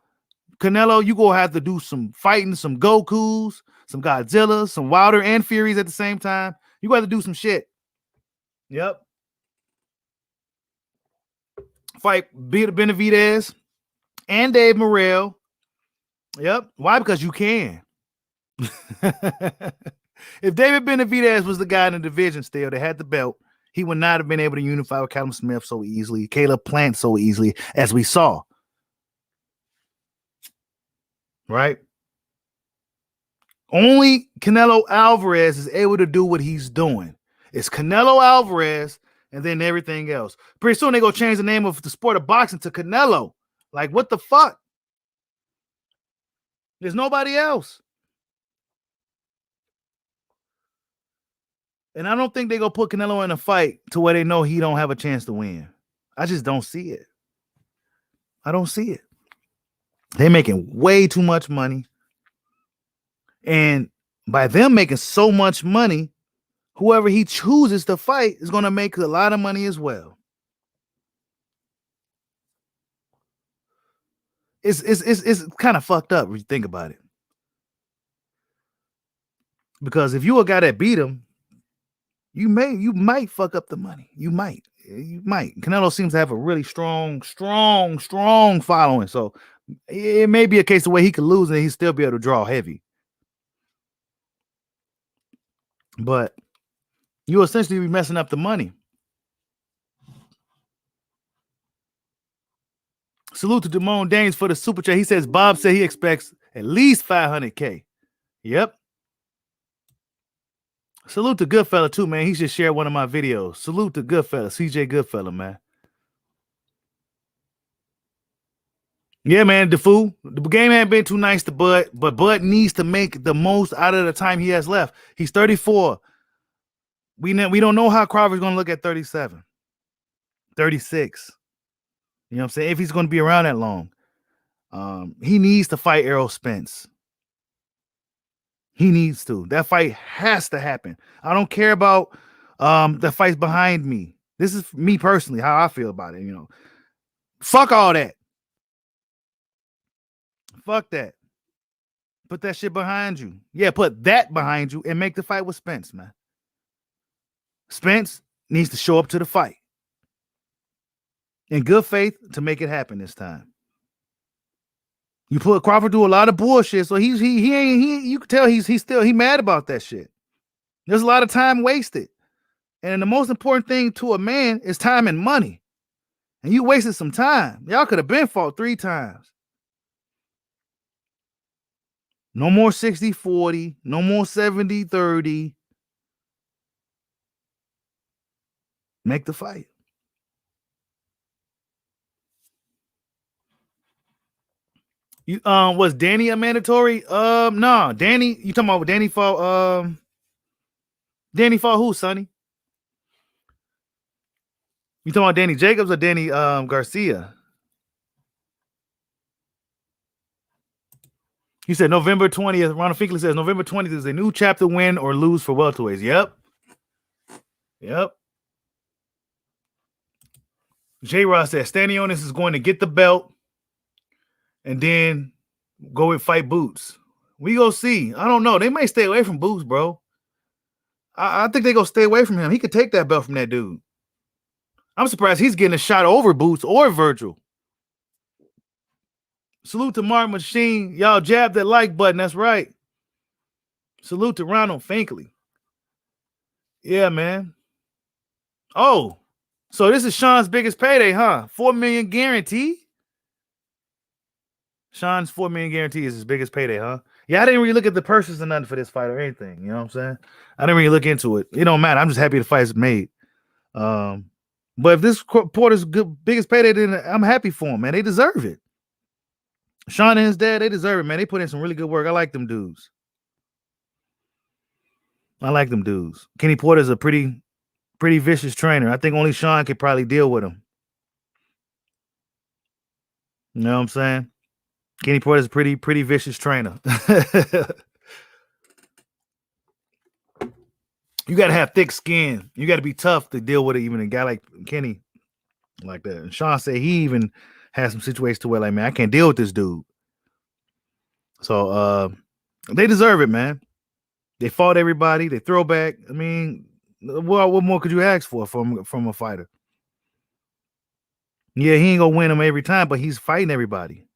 A: Canelo, you gonna have to do some fighting, some Gokus, some Godzillas, some Wilder and Furies at the same time. You got to do some shit. Yep. Fight Benavidez and Dave Morrell. Yep. Why? Because you can. If David Benavidez was the guy in the division still that had the belt, he would not have been able to unify with Callum Smith so easily, Caleb Plant so easily, as we saw. Right? Only Canelo Alvarez is able to do what he's doing. It's Canelo Alvarez and then everything else. Pretty soon they go change the name of the sport of boxing to Canelo. Like, what the fuck? There's nobody else. And I don't think they go put Canelo in a fight to where they know he don't have a chance to win. I just don't see it. I don't see it. They're making way too much money. And by them making so much money, whoever he chooses to fight is going to make a lot of money as well. It's kind of fucked up when you think about it. Because if you a guy that beat him, you might fuck up the money. You might. Canelo seems to have a really strong following. So it may be a case of where he could lose and he still be able to draw heavy. But you essentially be messing up the money. Salute to Damone Danes for the super chat. He says Bob said he expects at least 500K. Yep. Salute to Goodfella too, man. He should share one of my videos. Salute to Goodfella, CJ Goodfella, man. Yeah, man, the fool. The game ain't been too nice to Bud, but Bud needs to make the most out of the time he has left. He's 34. We don't know how Crawford's going to look at 37, 36. You know what I'm saying? If he's going to be around that long. He needs to fight Errol Spence. He needs to. That fight has to happen. I don't care about the fights behind me. This is me personally, how I feel about it, you know. Fuck all that. Fuck that. Put that shit behind you. Yeah, put that behind you and make the fight with Spence, man. Spence needs to show up to the fight in good faith to make it happen this time. You put Crawford through a lot of bullshit, so he you can tell he's still mad about that shit. There's a lot of time wasted. And the most important thing to a man is time and money. And you wasted some time. Y'all could have been fought 3 times. No more 60-40, no more 70-30. Make the fight. You was Danny a mandatory? No, Danny. You talking about Danny fought? Danny fought who, Sonny? You talking about Danny Jacobs or Danny Garcia? He said November 20th. Ronald Finkley says November 20th is a new chapter, win or lose for welterweights. Yep. J. Ross says Stanionis is going to get the belt and then go and fight Boots. We go see. I don't know. They might stay away from Boots, bro. I think they go stay away from him. He could take that belt from that dude. I'm surprised he's getting a shot over Boots or Virgil. Salute to Mark Machine. Y'all jab that like button. That's right. Salute to Ronald Finkley. Yeah, man. Oh, so this is Sean's biggest payday, huh? $4 million guarantee. Sean's $4 million guarantee is his biggest payday, huh? Yeah, I didn't really look at the purses or nothing for this fight or anything. You know what I'm saying? I didn't really look into it. It don't matter. I'm just happy the fight is made. But if this Porter's biggest payday, then I'm happy for him, man. They deserve it. Sean and his dad, they deserve it, man. They put in some really good work. I like them dudes. Kenny Porter's a pretty vicious trainer. I think only Sean could probably deal with him. You know what I'm saying? Kenny Porter's a pretty vicious trainer. You got to have thick skin. You got to be tough to deal with it, even a guy like Kenny like that. And Sean said he even had some situations to where, like, man, I can't deal with this dude. So they deserve it, man. They fought everybody. They throw back. I mean, what more could you ask for from a fighter? Yeah, he ain't gonna win them every time, but he's fighting everybody.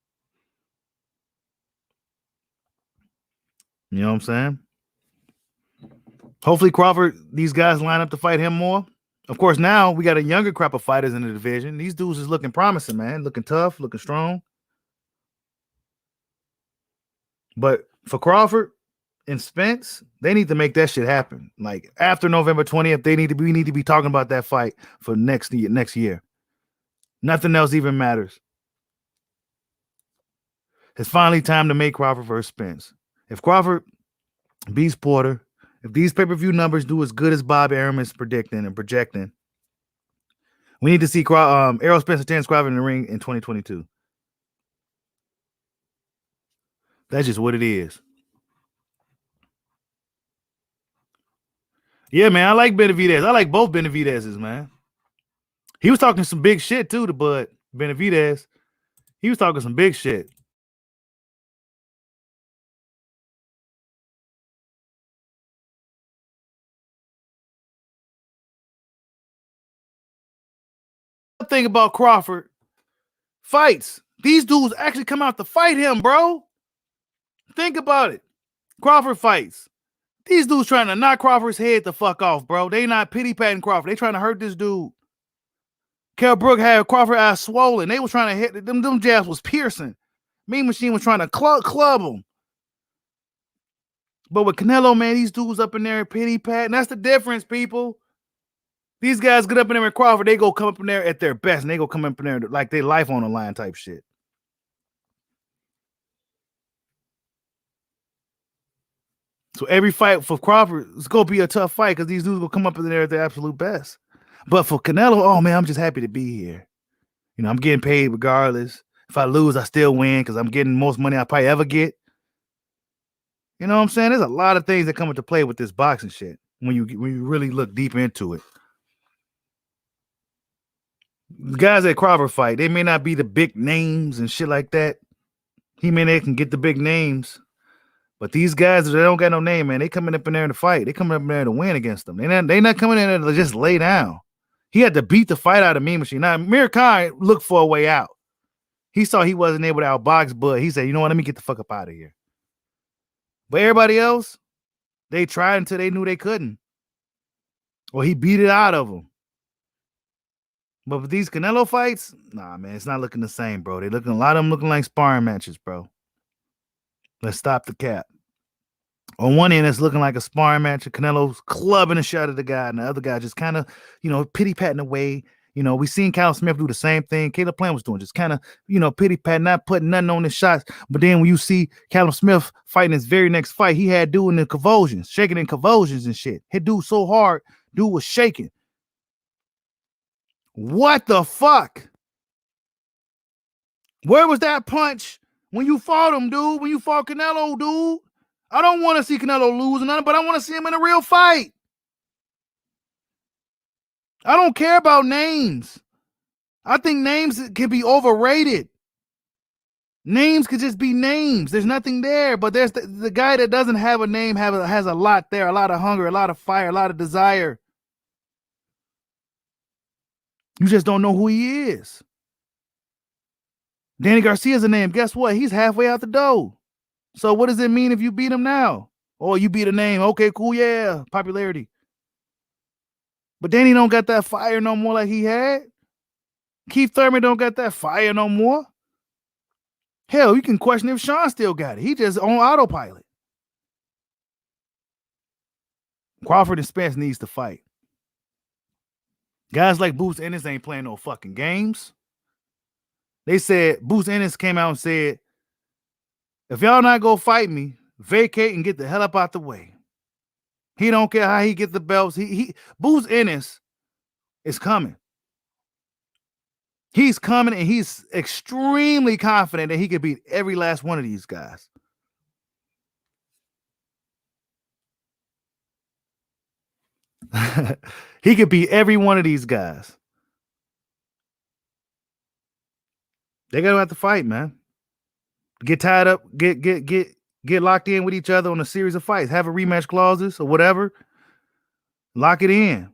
A: You know what I'm saying? Hopefully Crawford, these guys line up to fight him more. Of course, now we got a younger crop of fighters in the division. These dudes is looking promising, man. Looking tough, looking strong. But for Crawford, and Spence, they need to make that shit happen. Like after November 20th, we need to be talking about that fight for next year. Nothing else even matters. It's finally time to make Crawford versus Spence. If Crawford beats Porter, if these pay-per-view numbers do as good as Bob Arum is predicting and projecting, we need to see Errol Spence and Terence Crawford in the ring in 2022. That's just what it is. Yeah, man, I like Benavidez. I like both Benavidez's, man. He was talking some big shit too, to Bud Benavidez. He was talking some big shit. Thing about Crawford fights. These dudes actually come out to fight him, bro. Think about it. Crawford fights. These dudes trying to knock Crawford's head the fuck off, bro. They not pity-patting Crawford. They trying to hurt this dude. Kell Brook had Crawford eyes swollen. They was trying to hit them jabs was piercing. Mean Machine was trying to club him. But with Canelo, man, these dudes up in there pity-patting. That's the difference, people. These guys get up in there with Crawford, they go come up in there at their best, and they go come up in there like their life on the line type shit. So every fight for Crawford is going to be a tough fight because these dudes will come up in there at their absolute best. But for Canelo, oh, man, I'm just happy to be here. You know, I'm getting paid regardless. If I lose, I still win because I'm getting most money I probably ever get. You know what I'm saying? There's a lot of things that come into play with this boxing shit when you really look deep into it. The guys at Crawford fight, they may not be the big names and shit like that. They can get the big names. But these guys, they don't got no name, man. They coming up in there to fight. They coming up in there to win against them. They not coming in there to just lay down. He had to beat the fight out of Mean Machine. Now, Amir Khan looked for a way out. He saw he wasn't able to outbox Bud. He said, you know what, let me get the fuck up out of here. But everybody else, they tried until they knew they couldn't. Or he beat it out of them. But with these Canelo fights, nah, man, it's not looking the same, bro. A lot of them looking like sparring matches, bro. Let's stop the cap. On one end, it's looking like a sparring match. Canelo's clubbing a shot at the guy, and the other guy just kind of, pity-patting away. You know, we seen Callum Smith do the same thing Caleb Plant was doing, just kind of, pity-patting, not putting nothing on his shots. But then when you see Callum Smith fighting his very next fight, he had doing the convulsions, shaking in convulsions and shit. Hit dude so hard, dude was shaking. What the fuck? Where was that punch when you fought him, dude? When you fought Canelo, dude? I don't want to see Canelo lose or nothing, but I want to see him in a real fight. I don't care about names. I think names can be overrated. Names could just be names. There's nothing there, but there's the guy that doesn't have a name has a lot there, a lot of hunger, a lot of fire, a lot of desire. You just don't know who he is. Danny Garcia's a name. Guess what? He's halfway out the door. So what does it mean if you beat him now? Oh, you beat a name. Okay, cool. Yeah, popularity. But Danny don't got that fire no more like he had. Keith Thurman don't got that fire no more. Hell, you can question if Sean still got it. He just on autopilot. Crawford and Spence needs to fight. Guys like Boots Ennis ain't playing no fucking games. They said, Boots Ennis came out and said, if y'all not go fight me, vacate and get the hell up out the way. He don't care how he get the belts. Boots Ennis is coming. He's coming, and he's extremely confident that he could beat every last one of these guys. He could beat every one of these guys. They're gonna have to fight, man. Get tied up, get locked in with each other on a series of fights. Have a rematch clauses or whatever. Lock it in.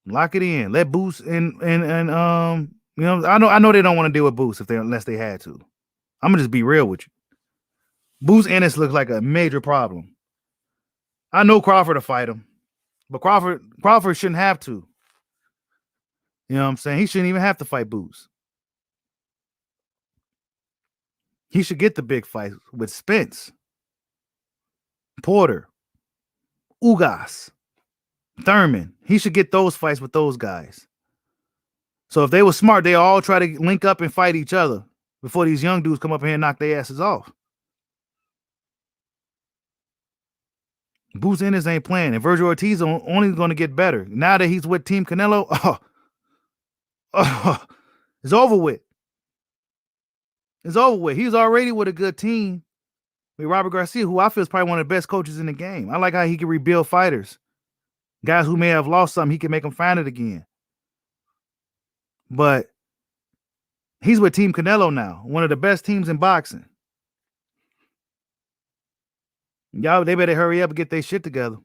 A: Lock it in. Let Boost and I know they don't want to deal with Boost unless they had to. I'm gonna just be real with you. Boost Ennis looks like a major problem. I know Crawford to fight him, but Crawford shouldn't have to. You know what I'm saying? He shouldn't even have to fight Boost. He should get the big fight with Spence. Porter, Ugas, Thurman. He should get those fights with those guys. So if they were smart, they all try to link up and fight each other before these young dudes come up here and knock their asses off. Boots Ennis ain't playing, and Virgil Ortiz only going to get better. Now that he's with Team Canelo, it's over with. It's over with. He's already with a good team with Robert Garcia, who I feel is probably one of the best coaches in the game. I like how he can rebuild fighters. Guys who may have lost something, he can make them find it again. But he's with Team Canelo now, one of the best teams in boxing. Y'all, they better hurry up and get their shit together.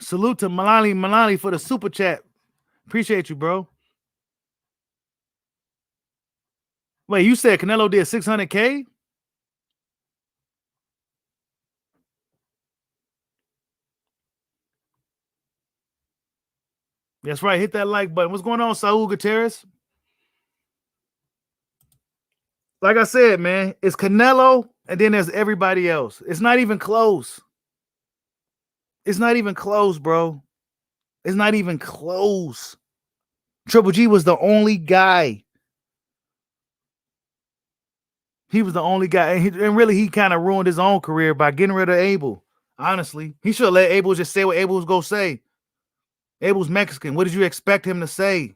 A: Salute to Malali for the super chat. Appreciate you, bro. Wait, you said Canelo did 600K? That's right. Hit that like button. What's going on, Saul Gutierrez? Like I said, man, it's Canelo, and then there's everybody else. It's not even close. It's not even close, bro. It's not even close. Triple G was the only guy. He was the only guy. And really, he kind of ruined his own career by getting rid of Abel. Honestly, he should have let Abel just say what Abel was going to say. Abel's Mexican. What did you expect him to say?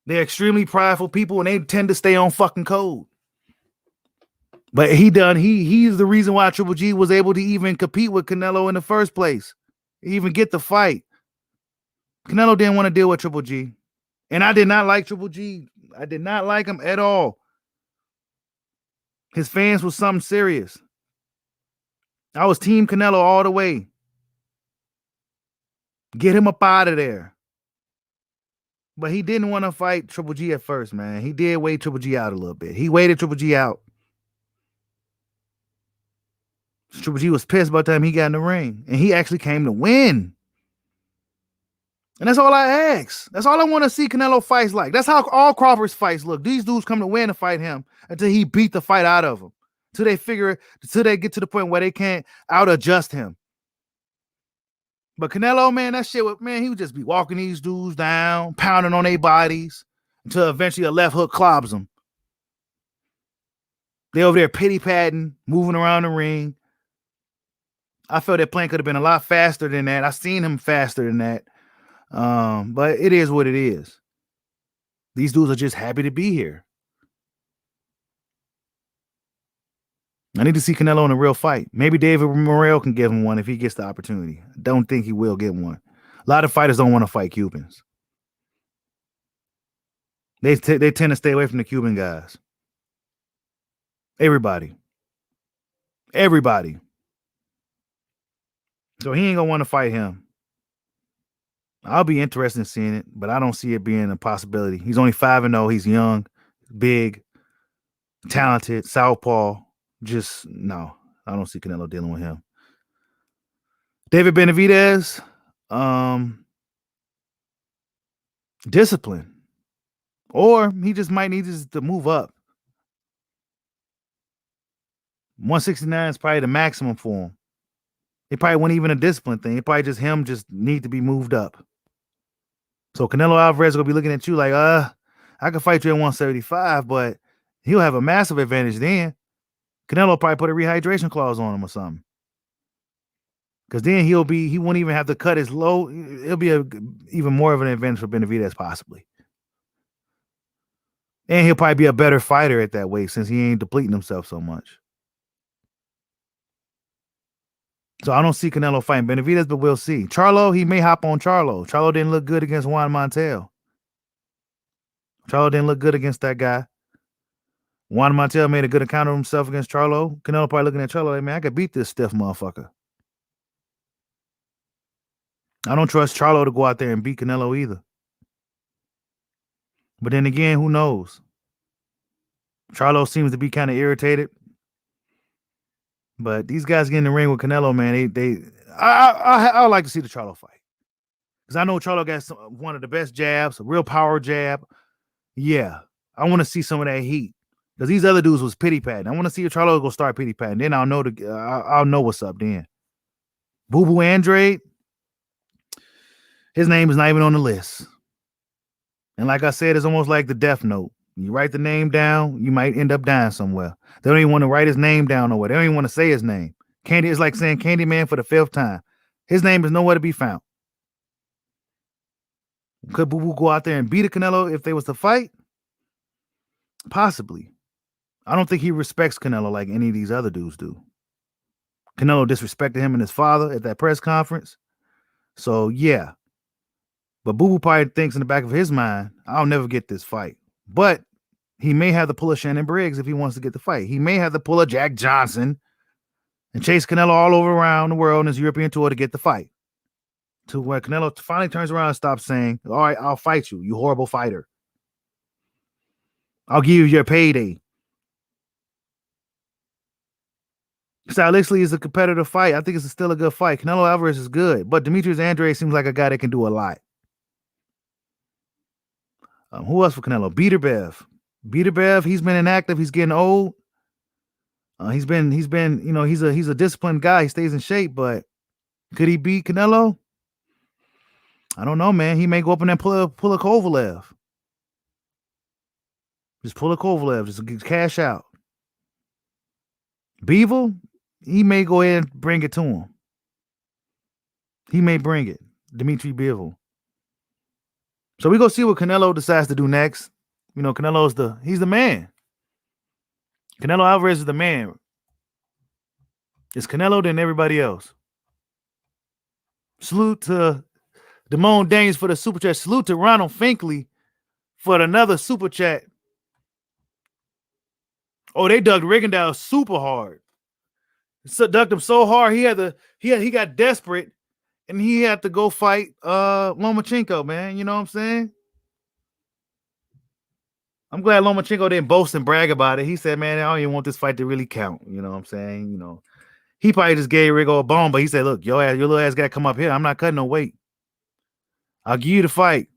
A: They're extremely prideful people, and they tend to stay on fucking code. But he's the reason why Triple G was able to even compete with Canelo in the first place. Even get the fight. Canelo didn't want to deal with Triple G. And I did not like Triple G. I did not like him at all. His fans was something serious. I was Team Canelo all the way. Get him up out of there. But he didn't want to fight Triple G at first, man. He did wait Triple G out a little bit. He waited Triple G out. Triple G was pissed by the time he got in the ring. And he actually came to win. And that's all I ask. That's all I want to see Canelo fights like. That's how all Crawford's fights look. These dudes come to win and fight him until he beat the fight out of them. Until they get to the point where they can't out-adjust him. But Canelo, man, that shit, he would just be walking these dudes down, pounding on their bodies until eventually a left hook clobs them. They over there pity-patting, moving around the ring. I felt that plan could have been a lot faster than that. I seen him faster than that. But it is what it is. These dudes are just happy to be here. I need to see Canelo in a real fight. Maybe David Morrell can give him one if he gets the opportunity. I don't think he will get one. A lot of fighters don't want to fight Cubans. They tend to stay away from the Cuban guys. Everybody. So he ain't going to want to fight him. I'll be interested in seeing it, but I don't see it being a possibility. He's only 5-0. He's young, big, talented, southpaw. Just, no. I don't see Canelo dealing with him. David Benavidez, discipline. Or he just might need to move up. 169 is probably the maximum for him. It probably wasn't even a discipline thing. It probably just him just need to be moved up. So Canelo Alvarez is going to be looking at you like, I can fight you at 175, but he'll have a massive advantage then. Canelo probably put a rehydration clause on him or something. Because then he won't even have to cut his low. It'll be even more of an advantage for Benavidez possibly. And he'll probably be a better fighter at that weight since he ain't depleting himself so much. So I don't see Canelo fighting Benavidez, but we'll see. Charlo, he may hop on Charlo. Charlo didn't look good against Juan Montel. Charlo didn't look good against that guy. Juan Montel made a good account of himself against Charlo. Canelo probably looking at Charlo like, man, I could beat this stiff motherfucker. I don't trust Charlo to go out there and beat Canelo either. But then again, who knows? Charlo seems to be kind of irritated. But these guys get in the ring with Canelo, man. I would like to see the Charlo fight. Because I know Charlo got one of the best jabs, a real power jab. Yeah, I want to see some of that heat because these other dudes was pity patting. I want to see if Charlo go start pity patting. Then I'll know what's up. Then Boo Boo Andrade, his name is not even on the list. And like I said, it's almost like the Death Note. You write the name down, you might end up dying somewhere. They don't even want to write his name down nowhere. They don't even want to say his name. Candy is like saying Candyman for the 5th time. His name is nowhere to be found. Could Boo Boo go out there and beat a Canelo if they was to fight? Possibly. I don't think he respects Canelo like any of these other dudes do. Canelo disrespected him and his father at that press conference. So yeah. But Boo Boo probably thinks in the back of his mind, I'll never get this fight. But he may have to pull a Shannon Briggs if he wants to get the fight. He may have to pull a Jack Johnson and chase Canelo all over around the world in his European tour to get the fight. To where Canelo finally turns around and stops saying, all right, I'll fight you, you horrible fighter. I'll give you your payday. Stylistically, it's a competitive fight. I think it's still a good fight. Canelo Alvarez is good, but Demetrius Andrade seems like a guy that can do a lot. Who else for Canelo? Beaterbev, he's been inactive. He's getting old. He's been, he's a disciplined guy. He stays in shape, but could he beat Canelo? I don't know, man. He may go up and then pull a Kovalev. Just pull a Kovalev. Just cash out. Bivol, he may go ahead and bring it to him. He may bring it. Dimitri Bivol. So we go see what Canelo decides to do next. You know, he's the man. Canelo Alvarez is the man. It's Canelo than everybody else. Salute to Damone Daniels for the super chat. Salute to Ronald Finkley for another super chat. Oh, they dug Rigondeaux super hard. Dug him so hard he got desperate and he had to go fight Lomachenko, man. You know what I'm saying? I'm glad Lomachenko didn't boast and brag about it. He said, man, I don't even want this fight to really count. You know what I'm saying? You know, he probably just gave Rigo a bone, but he said, look, your little ass got to come up here. I'm not cutting no weight. I'll give you the fight.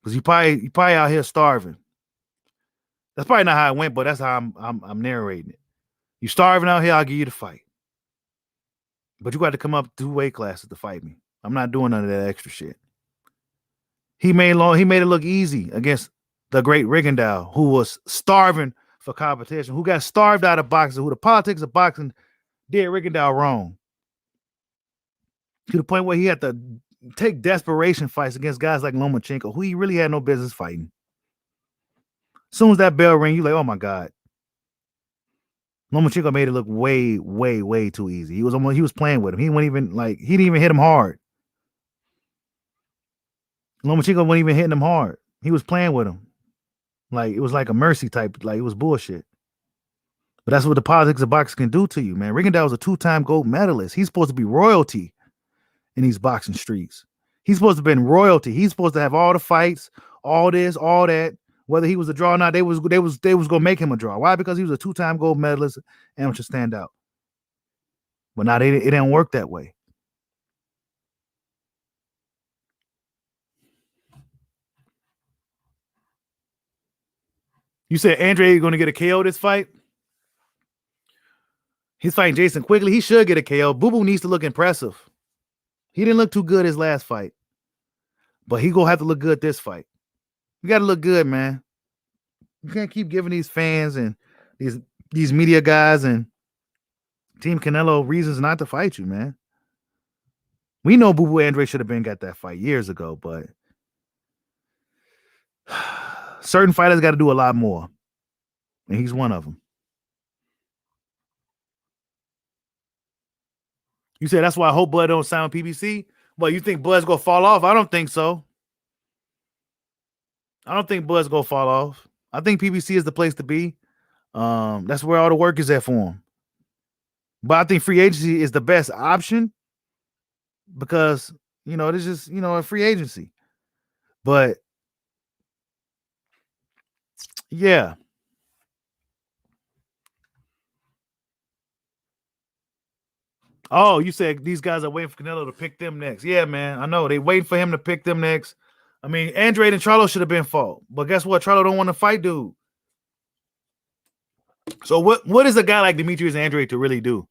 A: Because you probably out here starving. That's probably not how it went, but that's how I'm narrating it. You starving out here, I'll give you the fight. But you got to come up 2 weight classes to fight me. I'm not doing none of that extra shit. He made it look easy against the great Rigondeaux, who was starving for competition, who got starved out of boxing, who the politics of boxing did Rigondeaux wrong. To the point where he had to take desperation fights against guys like Lomachenko, who he really had no business fighting. As soon as that bell rang, you like, oh my God. Lomachenko made it look way, way, way too easy. He was playing with him. He didn't even hit him hard. Lomachenko wasn't even hitting him hard. He was playing with him. Like, it was like a mercy type, like it was bullshit. But that's what the politics of boxing can do to you, man. Rigondeaux was a 2-time gold medalist. He's supposed to be royalty in these boxing streets. He's supposed to have been royalty. He's supposed to have all the fights, all this, all that. Whether he was a draw or not, they was gonna make him a draw. Why? Because he was a 2-time gold medalist, amateur standout. But now it didn't work that way. You said Andre is going to get a KO this fight? He's fighting Jason Quigley. He should get a KO. Boo Boo needs to look impressive. He didn't look too good his last fight. But he going to have to look good this fight. You got to look good, man. You can't keep giving these fans and these media guys and Team Canelo reasons not to fight you, man. We know Boo Boo Andre should have got that fight years ago, but certain fighters got to do a lot more. And he's one of them. You said that's why I hope Bud don't sign with PBC? Well, you think Bud's going to fall off? I don't think so. I don't think Bud's going to fall off. I think PBC is the place to be. That's where all the work is at for him. But I think free agency is the best option because, it's just, a free agency. But, yeah. Oh, you said these guys are waiting for Canelo to pick them next. Yeah, man. I know. They waiting for him to pick them next. I mean, Andrade and Charlo should have been fought, but guess what? Charlo don't want to fight, dude. So what is a guy like Demetrius Andrade to really do?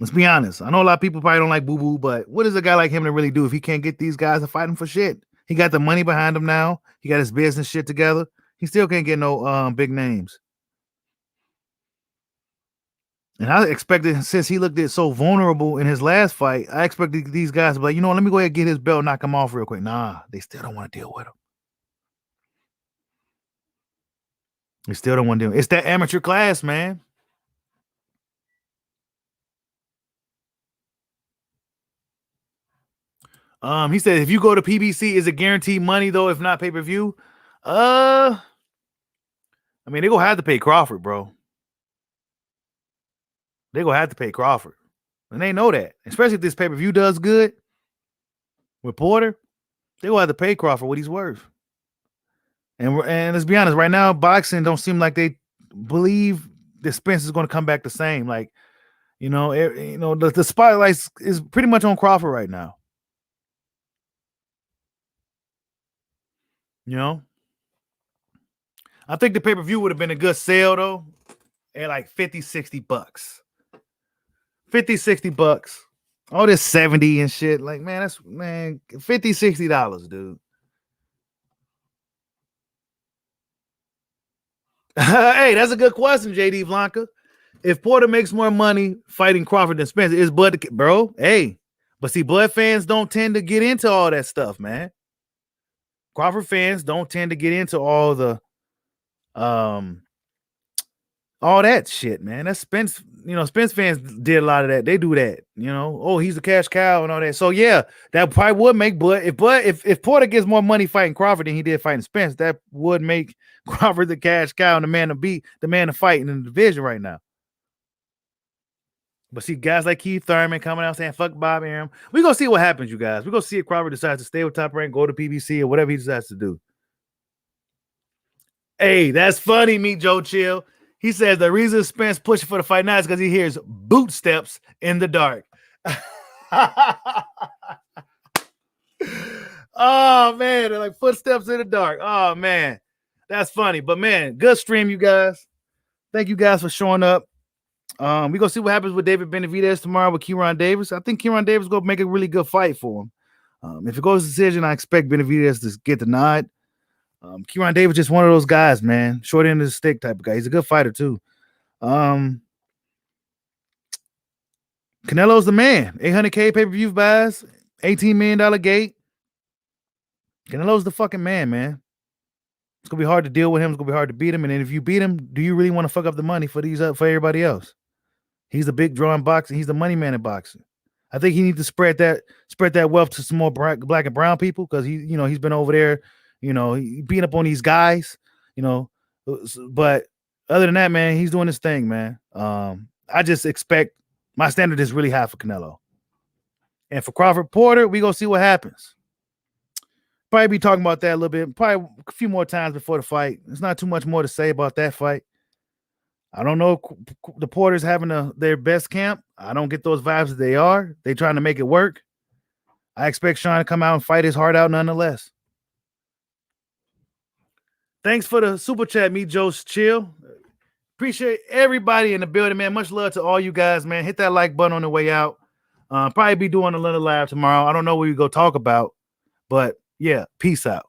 A: Let's be honest. I know a lot of people probably don't like Boo Boo, but what is a guy like him to really do if he can't get these guys to fight him for shit? He got the money behind him now. He got his business shit together. He still can't get no big names. And I expected, since he looked so vulnerable in his last fight, I expected these guys to be like, let me go ahead and get his belt, knock him off real quick. Nah, they still don't want to deal with him. They still don't want to deal. It's that amateur class, man. He said, if you go to PBC, is it guaranteed money though? If not pay-per-view, I mean, they gonna have to pay Crawford, bro. They gonna have to pay Crawford, and they know that. Especially if this pay-per-view does good with Porter, they gonna have to pay Crawford what he's worth. And let's be honest, right now, boxing don't seem like they believe that Spence is gonna come back the same. Like, the spotlight is pretty much on Crawford right now. I think the pay-per-view would have been a good sale though, at like $50-$60. $50-$60. All this 70 and shit. Like, man, that's $50-$60, dude. Hey, that's a good question, JD Blanca. If Porter makes more money fighting Crawford than Spence, is Bud bro? Hey, but see, Bud fans don't tend to get into all that stuff, man. Crawford fans don't tend to get into all the all that shit, man. That's Spence. Spence fans did a lot of that. They do that. He's a cash cow and all that. So yeah, that probably would make Bud. If Porter gets more money fighting Crawford than he did fighting Spence, that would make Crawford the cash cow and the man to beat, the man to fight in the division right now. But see, guys like Keith Thurman coming out saying fuck Bob Arum. We're gonna see what happens, you guys. We're gonna see if Crawford decides to stay with Top Rank, go to PBC, or whatever he decides to do. Hey, that's funny, Meet Joe Chill. He says the reason Spence pushing for the fight now is because he hears boot steps in the dark. Oh, man. They're like footsteps in the dark. Oh, man. That's funny. But, man, good stream, you guys. Thank you guys for showing up. We're going to see what happens with David Benavidez tomorrow with Kieran Davis. I think Kieran Davis is going to make a really good fight for him. If it goes to decision, I expect Benavidez to get the nod. Kieran Davis just one of those guys, man. Short end of the stick type of guy. He's a good fighter, too. Canelo's the man. 800K pay-per-view buys. $18 million gate. Canelo's the fucking man, man. It's going to be hard to deal with him. It's going to be hard to beat him. And then if you beat him, do you really want to fuck up the money for everybody else? He's a big draw in boxing. He's the money man in boxing. I think he needs to spread that wealth to some more black and brown people because he's been over there, he beating up on these guys, but other than that, man, he's doing his thing, man. I just expect my standard is really high for Canelo. And for Crawford Porter, we gonna see what happens. Probably be talking about that a little bit, probably a few more times before the fight. There's not too much more to say about that fight. I don't know if the Porters having their best camp. I don't get those vibes that they are. They trying to make it work. I expect Sean to come out and fight his heart out nonetheless. Thanks for the super chat, Meet Joe's Chill. Appreciate everybody in the building, man. Much love to all you guys, man. Hit that like button on the way out. Probably be doing a little live tomorrow. I don't know what we go talk about, but yeah, peace out.